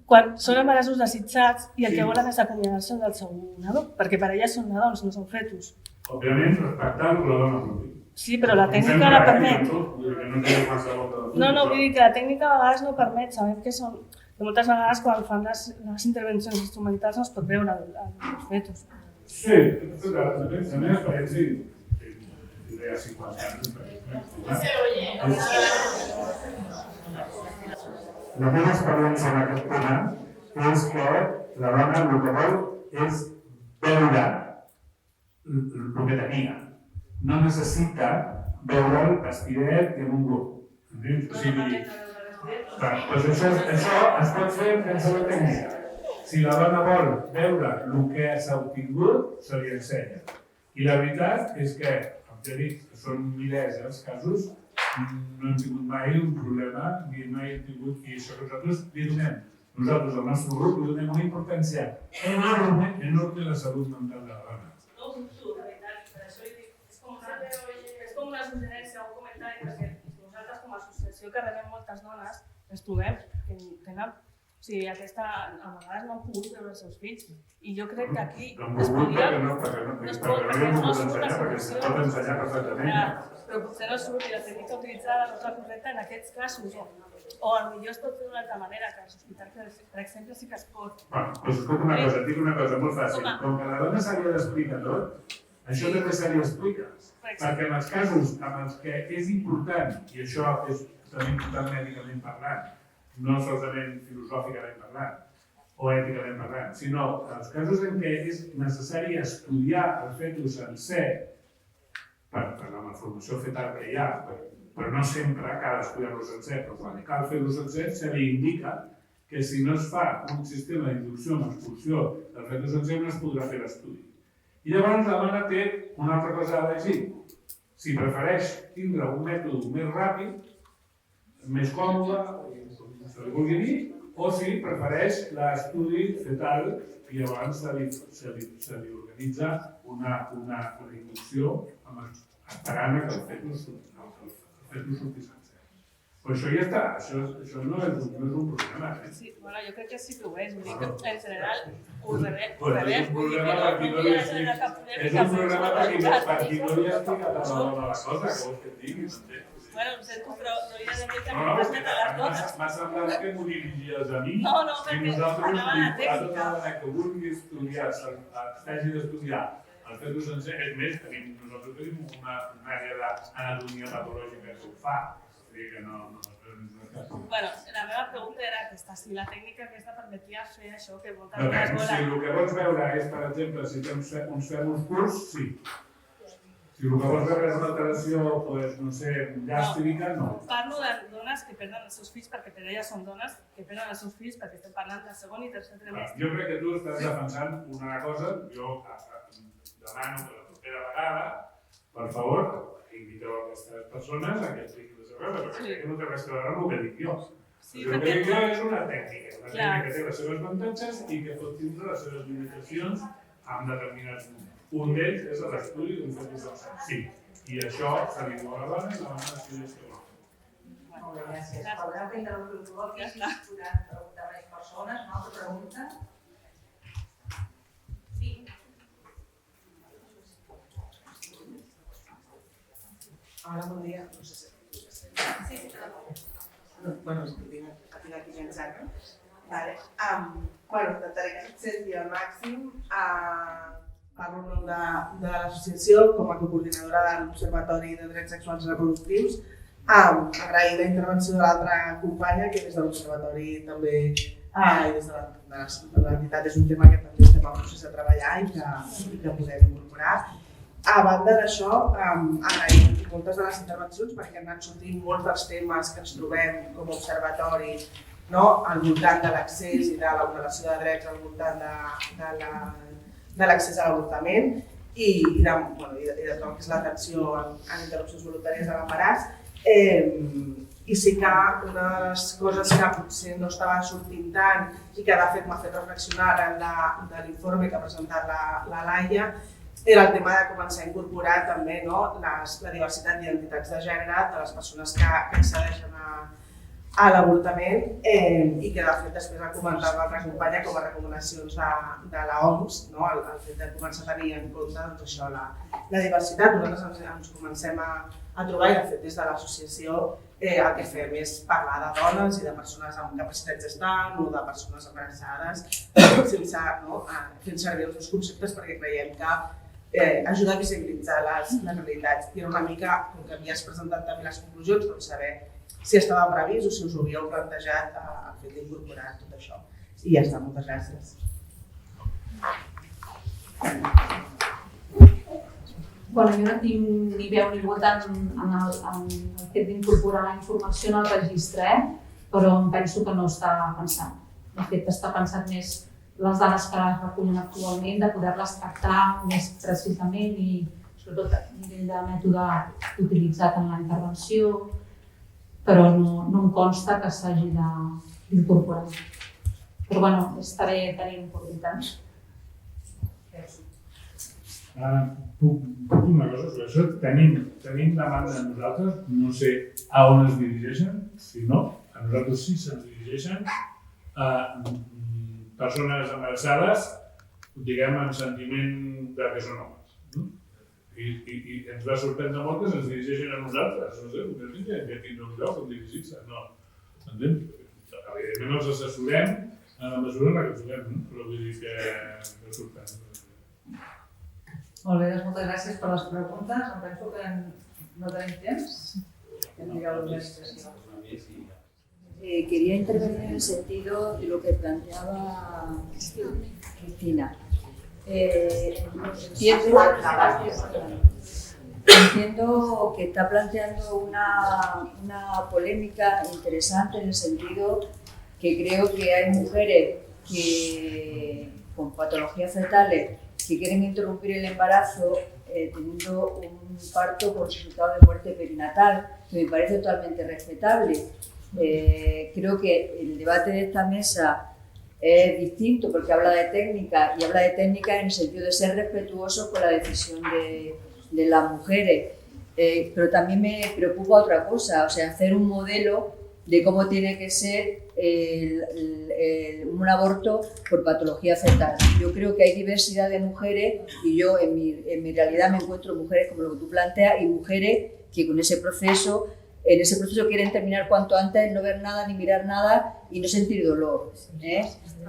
Quan són embarassos desitjats i el que volen és acomiadar-se del seu nadó, perquè per elles són nadons, no són fetus. Òbviament, respectant la dona vulgui. Sí, però la tècnica la permet. No, vull dir que la tècnica a vegades no permet, sabem que són... Moltes vegades quan fan les intervencions instrumentals no es pot veure els fetus. Sí, la meva experiència tindria 50 anys. La meva experiència en aquest tema és que la dona el que vol és veure el que tenia. No necessita veure el pastiret i amb un grup. O sigui, això es pot fer en qualsevol tècnica. Si la dona vol veure el que s'ha obtingut, se li ensenya. I la veritat és que, com ja dic, són milers els casos, no hem tingut mai un problema, ni mai hem tingut, i això nosaltres li donem. Nosaltres, al nostre grup, li donem una importància enorme a la salut mental de la dona. No ho dubto, la veritat, per això li dic, és com una suggerència, un comentari, perquè nosaltres com a associació que rebem moltes dones, ens trobem que tenen O sigui, aquesta, a vegades no han pogut veure els seus fills. I jo crec que aquí No es podria... perquè no pogut ensenyar, perquè es pot ensenyar perfectament. Però potser no surt i la tècnica utilitzada no és la correcta en aquests casos. O potser es pot fer d'una altra manera, que als hospitals, per exemple, sí que es pot. Doncs escolta una cosa, et dic una cosa molt fàcil. Com que la dona se li ha d'explicar tot, això també se li explica. Perquè en els casos en els que és important, i això és també important mèdicament parlant, no solament filosòficament parlant o èticament parlant, sinó els casos en què és necessari estudiar el fetus sencer per la malformació fetal que hi ha, però no sempre cal estudiar-lo sencer, però quan cal fer-lo sencer se li indica que si no es fa un sistema d'inducció amb expulsió del fetus sencer no es podrà fer l'estudi. I llavors la dona té una altra cosa a elegir. Si prefereix tindre un mètode més ràpid, més còmode, se li vulgui dir, o si prefereix l'estudi fetal i llavors se li organitza una inducció esperant que el fetus surti sencer. Però això ja està, això no és un problema. Sí, bueno, jo crec que sí que ho és. Vull dir que en general ho rebem. És un problema per qui no li ha explicat a la dona la cosa, que vols que et digui. Bueno, ho sento, però no hi ha d'haver No, també respecte a les dones. m'ha semblat que m'ho dirigies a mi. No, perquè nosaltres, parlava de a tota tècnica. dona que vulgui estudiar, s'hagi d'estudiar el fetus sencer, és més, nosaltres tenim una àrea d'anatomia patològica que ho fa. O sigui que no Bueno, la meva pregunta era aquesta, si la tècnica aquesta permetia fer això que moltes depèn, dones si volen. el que vols veure és, per exemple, si tens uns fèmurs curts, sí. Si el que vols veure és una alteració, no sé, gàstrica, no. Parlo de dones que perden els seus fills perquè per elles són dones que perden els seus fills perquè estem parlant de segon i tercer trimestre. Jo crec que tu estàs defensant una cosa, jo demano que la propera vegada, per favor, inviteu aquestes persones a que expliquin la seva cosa, perquè crec que no té res a veure amb el que dic jo. El que dic jo és una tècnica que té les seves avantatges i que pot tindre les seves limitacions en determinats moments. Un d'ells és l'estudi d'un fetus sencer. Sí, i això se li diu a la dona i la dona decideix què vol. Molt bé, gràcies. Per veure que interlocutor aquí podran preguntar més persones. Una altra pregunta? Sí. Hola, bon dia. No sé si... Bueno, tinc aquí pensant, no? Vale. Bueno, intentaré que s'accedi al màxim. Parlo en nom de l'associació com a coordinadora de l'Observatori de Drets Sexuals i Reproductius. Agrair la intervenció de l'altra companya, que des de l'Observatori també i des de l'entitat és un tema que també estem en procés de treballar i que podem incorporar. A banda d'això, agrair moltes de les intervencions perquè han anat sortint molts dels temes que ens trobem com a observatori al voltant de l'accés i de la vulneració de drets al voltant de l'accés a l'avortament i de tot el que és l'atenció en interrupcions voluntàries de l'embaràs. I sí que una de les coses que potser no estava sortint tant i que de fet m'ha fet reflexionar de l'informe que ha presentat la Laia era el tema de començar a incorporar també la diversitat d'identitats de gènere de les persones que accedeixen a l'avortament i que de fet després ha comentat l'altra companya com a recomanacions de l'OMS, el fet de començar a tenir en compte això, la diversitat. Nosaltres ens comencem a trobar i de fet des de l'associació el que fem és parlar de dones i de persones amb capacitat gestant o de persones embarassades fent servir els dos conceptes perquè creiem que ajuda a visibilitzar les realitats. I era una mica, com que havies presentat també les conclusions, doncs saber si estava previst o si us ho havíeu plantejat el fet d'incorporar tot això. I ja està, moltes gràcies. Bueno, jo no tinc ni veu ni vot en el fet d'incorporar la informació en el registre, però em penso que no està pensat. De fet, està pensat més les dades que es recullen actualment, de poder-les tractar més precisament i sobretot a nivell de mètode utilitzat en la intervenció, però no em consta que s'hagi d'incorporar. Però bueno, està bé tenir oportunitats. Puc dir una cosa sobre això? Tenim davant de nosaltres, no sé a on es dirigeixen, si no, a nosaltres sí se'ns dirigeixen persones embarassades, diguem, amb sentiment de que són homes. No? I ens va sorprendre molt que se'ns dirigeixin a nosaltres. No sé, potser que tindre un lloc on dirigir-se. No. Evidentment els assessorem en la mesura en la que puguem, però vull dir que no sorprèn. Molt bé, doncs moltes gràcies per les preguntes. Em penso que no tenim temps. Quería intervenir en el sentido de lo que planteaba Cristina. Entiendo que está planteando una polémica interesante en el sentido que creo que hay mujeres que, con patologías fetales que quieren interrumpir el embarazo teniendo un parto con resultado de muerte perinatal, que me parece totalmente respetable. Creo que el debate de esta mesa es distinto porque habla de técnica y habla de técnica en el sentido de ser respetuosos con la decisión de las mujeres. Pero también me preocupa otra cosa, o sea, hacer un modelo de cómo tiene que ser un aborto por patología fetal. Yo creo que hay diversidad de mujeres y yo en mi realidad me encuentro mujeres como lo que tú planteas y mujeres que con ese proceso quieren terminar cuanto antes, no ver nada ni mirar nada y no sentir dolor.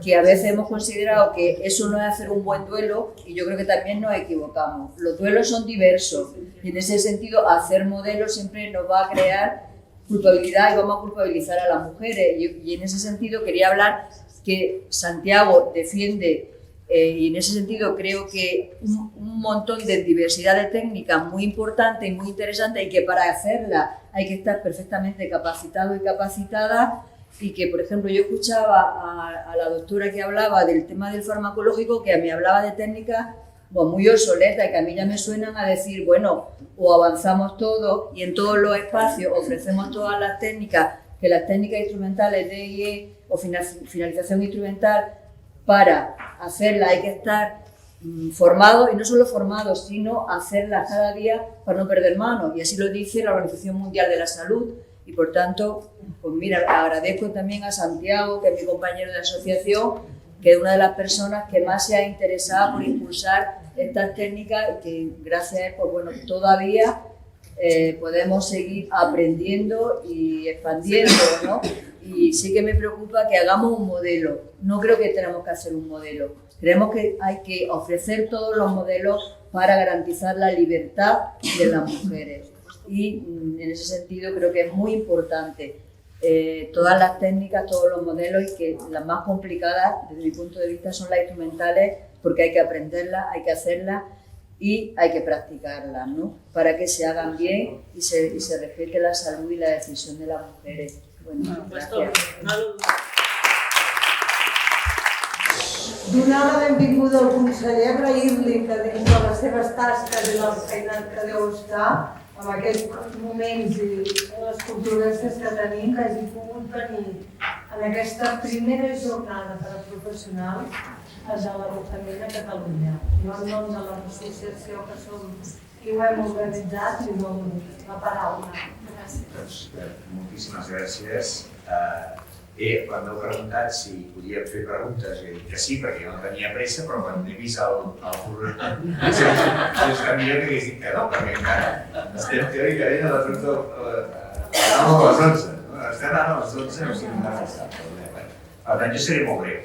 Que a veces hemos considerado que eso no es hacer un buen duelo y yo creo que también nos equivocamos. Los duelos son diversos y en ese sentido hacer modelos siempre nos va a crear culpabilidad y vamos a culpabilizar a las mujeres. Y en ese sentido quería hablar que Santiago defiende y en ese sentido creo que un montón de diversidad de técnicas muy importante y muy interesante y que para hacerla hay que estar perfectamente capacitado y capacitada y que, por ejemplo, yo escuchaba a la doctora que hablaba del tema del farmacológico, que a mí hablaba de técnicas muy obsoletas y que a mí ya me suenan a decir, bueno, o avanzamos todos y en todos los espacios ofrecemos todas las técnicas, que las técnicas instrumentales DIE o finalización instrumental, para hacerlas hay que estar formados, y no solo formados, sino hacerlas cada día para no perder manos. Y así lo dice la Organización Mundial de la Salud. Y por tanto, pues mira, agradezco también a Santiago, que es mi compañero de asociación, que es una de las personas que más se ha interesado por impulsar estas técnicas y que gracias a él, pues bueno, todavía podemos seguir aprendiendo y expandiendo, ¿no? Y sí que me preocupa que hagamos un modelo. No creo que tenemos que hacer un modelo. Creemos que hay que ofrecer todos los modelos para garantizar la libertad de las mujeres. Y en ese sentido creo que es muy importante todas las técnicas, todos los modelos, y que las más complicadas desde mi punto de vista son las instrumentales, porque hay que aprenderlas, hay que hacerlas y hay que practicarlas, ¿no? Para que se hagan bien y se respete la salud y la decisión de las mujeres. Bueno, gràcies. Donar la benvinguda al conseller, agrair-li que dins de les seves tasques i la feina que deu estar, en aquests moments i les controvèrsies que tenim, que hagi pogut venir en aquesta primera jornada per a professionals de l'avortament a Catalunya. Jo en nom de l'associació que som qui ho hem organitzat li dono la paraula. Doncs, moltíssimes gràcies. Quan m'heu preguntat si podíem fer preguntes, he dit que sí, perquè jo no tenia pressa, però quan he vist el programa, és que millor que hagués dit que no, perquè encara estem teòricament a les 11. Estem ara a les 12, no sé com va passar. Per tant, jo seré molt breu.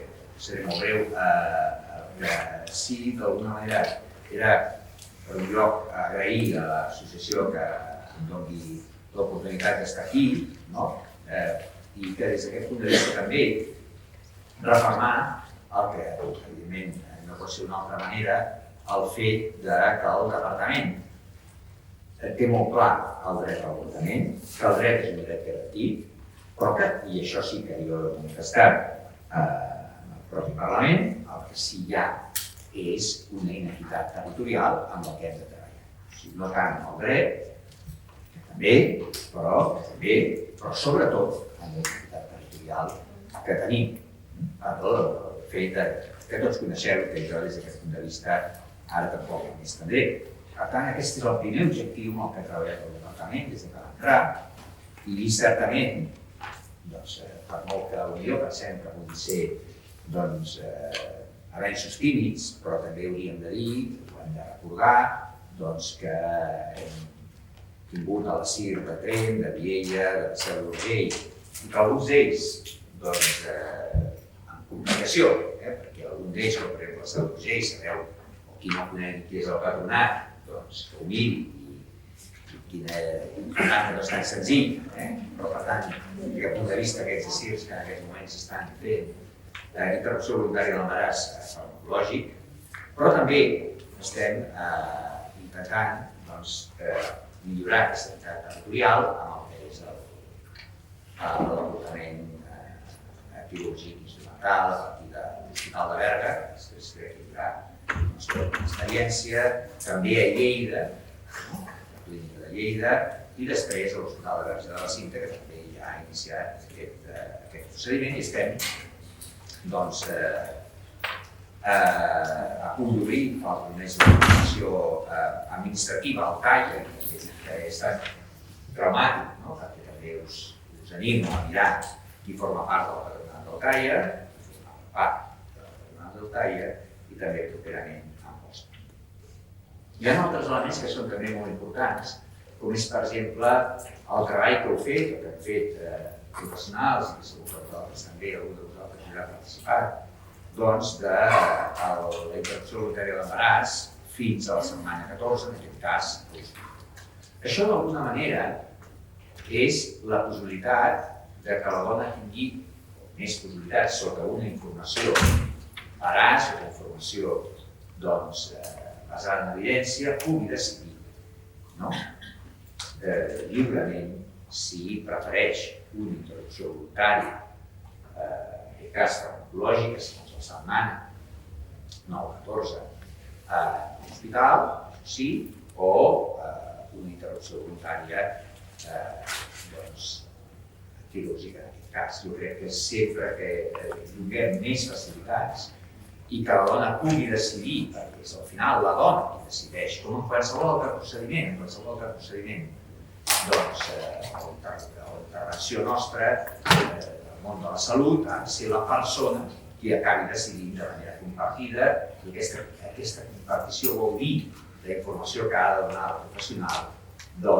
Sí, d'alguna manera, era per un lloc agrair a l'associació que em doni l'oportunitat d'estar aquí, i que des d'aquest punt de vista també refermar el que, evidentment, no pot ser d'una altra manera, el fet que el Departament té molt clar el dret a l'avortament, que el dret és un dret garantit, però que, i això sí que jo he manifestat en el propi Parlament, el que sí hi ha és una inequitat territorial amb la que hem de treballar. O sigui, no tant el dret, però sobretot amb la inequitat territorial que tenim. El fet que tots coneixeu, que jo des d'aquest punt de vista ara tampoc m'hi estendré. Per tant, aquest és el primer objectiu amb el que ha treballat el Departament des que va entrar, i certament per molt que potser pensem que puguin ser avenços tímids, però també hauríem de dir, ho hem de recordar, que hem tingut a la CIR de Tremp, de Viella, de la Seu d'Urgell, i que alguns d'ells, en comunicació, perquè algun d'ells, com per exemple la Seu d'Urgell, sabeu, o qui no conegui qui és el patronat, que ho miri, i per tant no és tan senzill, però per tant, des del punt de vista aquests CIRs que en aquests moments estan fent interrupció voluntària de l'embaràs farmacològic, però també estem intentant millorar aquesta equitat territorial amb el que és l'avortament quirúrgic instrumental a partir de l'Hospital de Berga, després crec que hi haurà una experiència, també a Lleida, i després a l'Hospital de Verge de la Cinta, que també ja ha iniciat aquest procediment i estem a punt d'obrir el més d'organització administrativa al TAI, que ha estat dramàtic, perquè també us animo a mirar qui forma part del patronat del TAI, i també properament amb Osca. Hi ha altres elements que són també molt importants, com és, per exemple, el treball que heu fet, o que hem fet professionals, i que segur que vosaltres també, algú de vosaltres haurà participat, de la interrupció voluntària de l'embaràs fins a la setmana 14, en aquest cas, això d'alguna manera és la possibilitat que la dona tingui més possibilitats sota una informació veraç, una informació basada en evidència, pugui decidir lliurement si prefereix una interrupció voluntària, en aquest cas farmacològica, segons la setmana 9-14, a l'hospital, sí, o una interrupció voluntària quirúrgica, en aquest cas. Jo crec que sempre que donem més facilitats i que la dona pugui decidir, perquè és al final la dona qui decideix, com en qualsevol altre procediment, l'intervenció nostra, el món de la salut, ha de ser la persona qui acabi decidint de manera compartida, i aquesta compartició vol dir la informació que ha de donar el professional de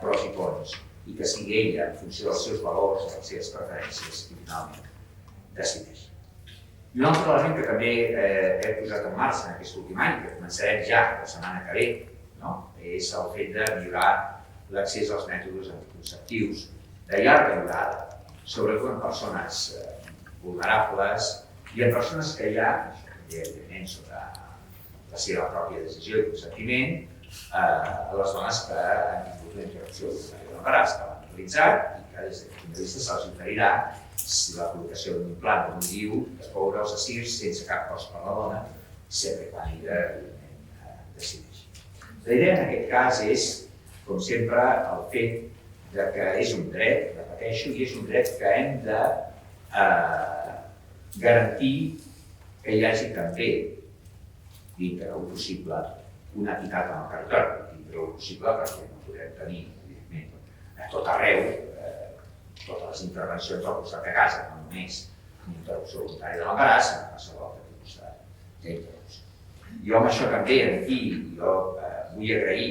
pros i cons, i que sigui ella, en funció dels seus valors, de les seves preferències, qui finalment decideix. I un altre element que també he posat en marxa en aquest últim any, que començarem ja la setmana que ve, és el fet de millorar l'accés als mètodes anticonceptius de llarga durada, sobretot en persones vulnerables i en persones que ja, evidentment, sobre la seva pròpia decisió i consentiment, a les dones que han tingut una interrupció voluntària de l'embaràs, que l'han realitzat i que des d'aquest punt de vista se'ls oferirà la col·locació d'un implant o d'un DIU de coure els acirs sense cap cost per a la dona, sempre quan ella decideix. La idea en aquest cas és, com sempre, el fet que és un dret, repeteixo, i és un dret que hem de garantir que hi hagi també, dintre del possible, una equitat en el territori, dintre del possible, perquè no podrem tenir, evidentment, a tot arreu, totes les intervencions al costat de casa, no només en interrupció voluntària de l'embaràs, sinó qualsevol altre tipus d'interrupció. Jo amb això també, aquí, vull agrair,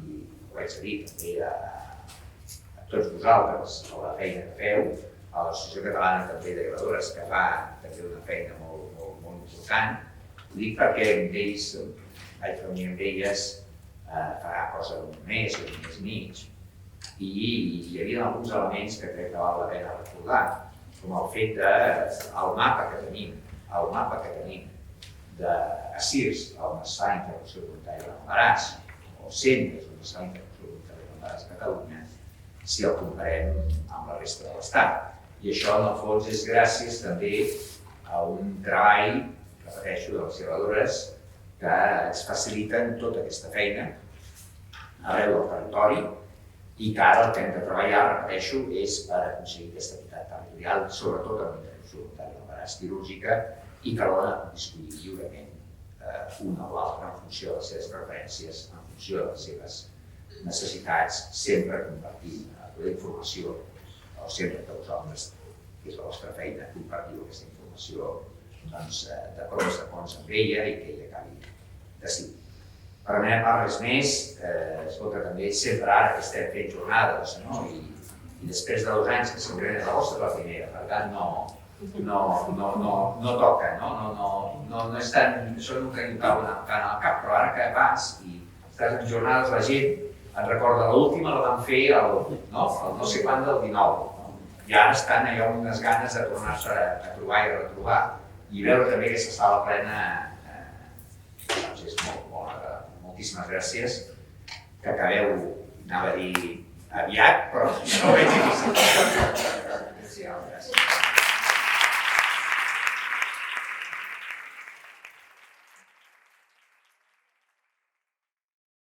i ho haig de dir també a tots vosaltres, a la feina que feu, a l'Associació Catalana també de Gravadores, que fa també una feina molt important. Ho dic perquè amb ells, vaig reunir amb elles farà cosa d'un mes o un mes i mig, i hi havia alguns elements que crec que val la pena recordar, com el fet del mapa que tenim d'ASIRS on es fa interrupció voluntària de l'embaràs, o centres on es fa interrupció voluntària de l'embaràs a Catalunya, si el comparem amb la resta de l'Estat. I això, en el fons, és gràcies també a un treball, repeteixo, de les gravadores, que ens faciliten tota aquesta feina arreu del territori, i que ara el que hem de treballar, repeteixo, és per aconseguir aquesta equitat territorial, sobretot amb la interrupció voluntària de l'embaràs quirúrgica, i que la dona pugui escollir lliurement una o l'altra en funció de les seves preferències, en funció de les seves necessitats, sempre compartint la informació, o sempre que vosaltres que és la vostra feina, compartir aquesta informació de pros, de cons amb ella i que ella acabi decidint. Per la meva part, res més. Escolta, també sempre ara que estem fent jornades, no? I després de 2 anys que segurament la vostra és la primera, per tant no toca, no és tant, això no tenim tant al cap, però ara que vas i estàs en jornades, la gent et recorda l'última la van fer el no sé quan del 19, i ara estan allò amb unes ganes de tornar-se a trobar i a retrobar, i veure també aquesta sala plena, doncs és molt agradable. Moltíssimes gràcies, que acabeu, anava a dir aviat, però no ho veig difícil. Gràcies.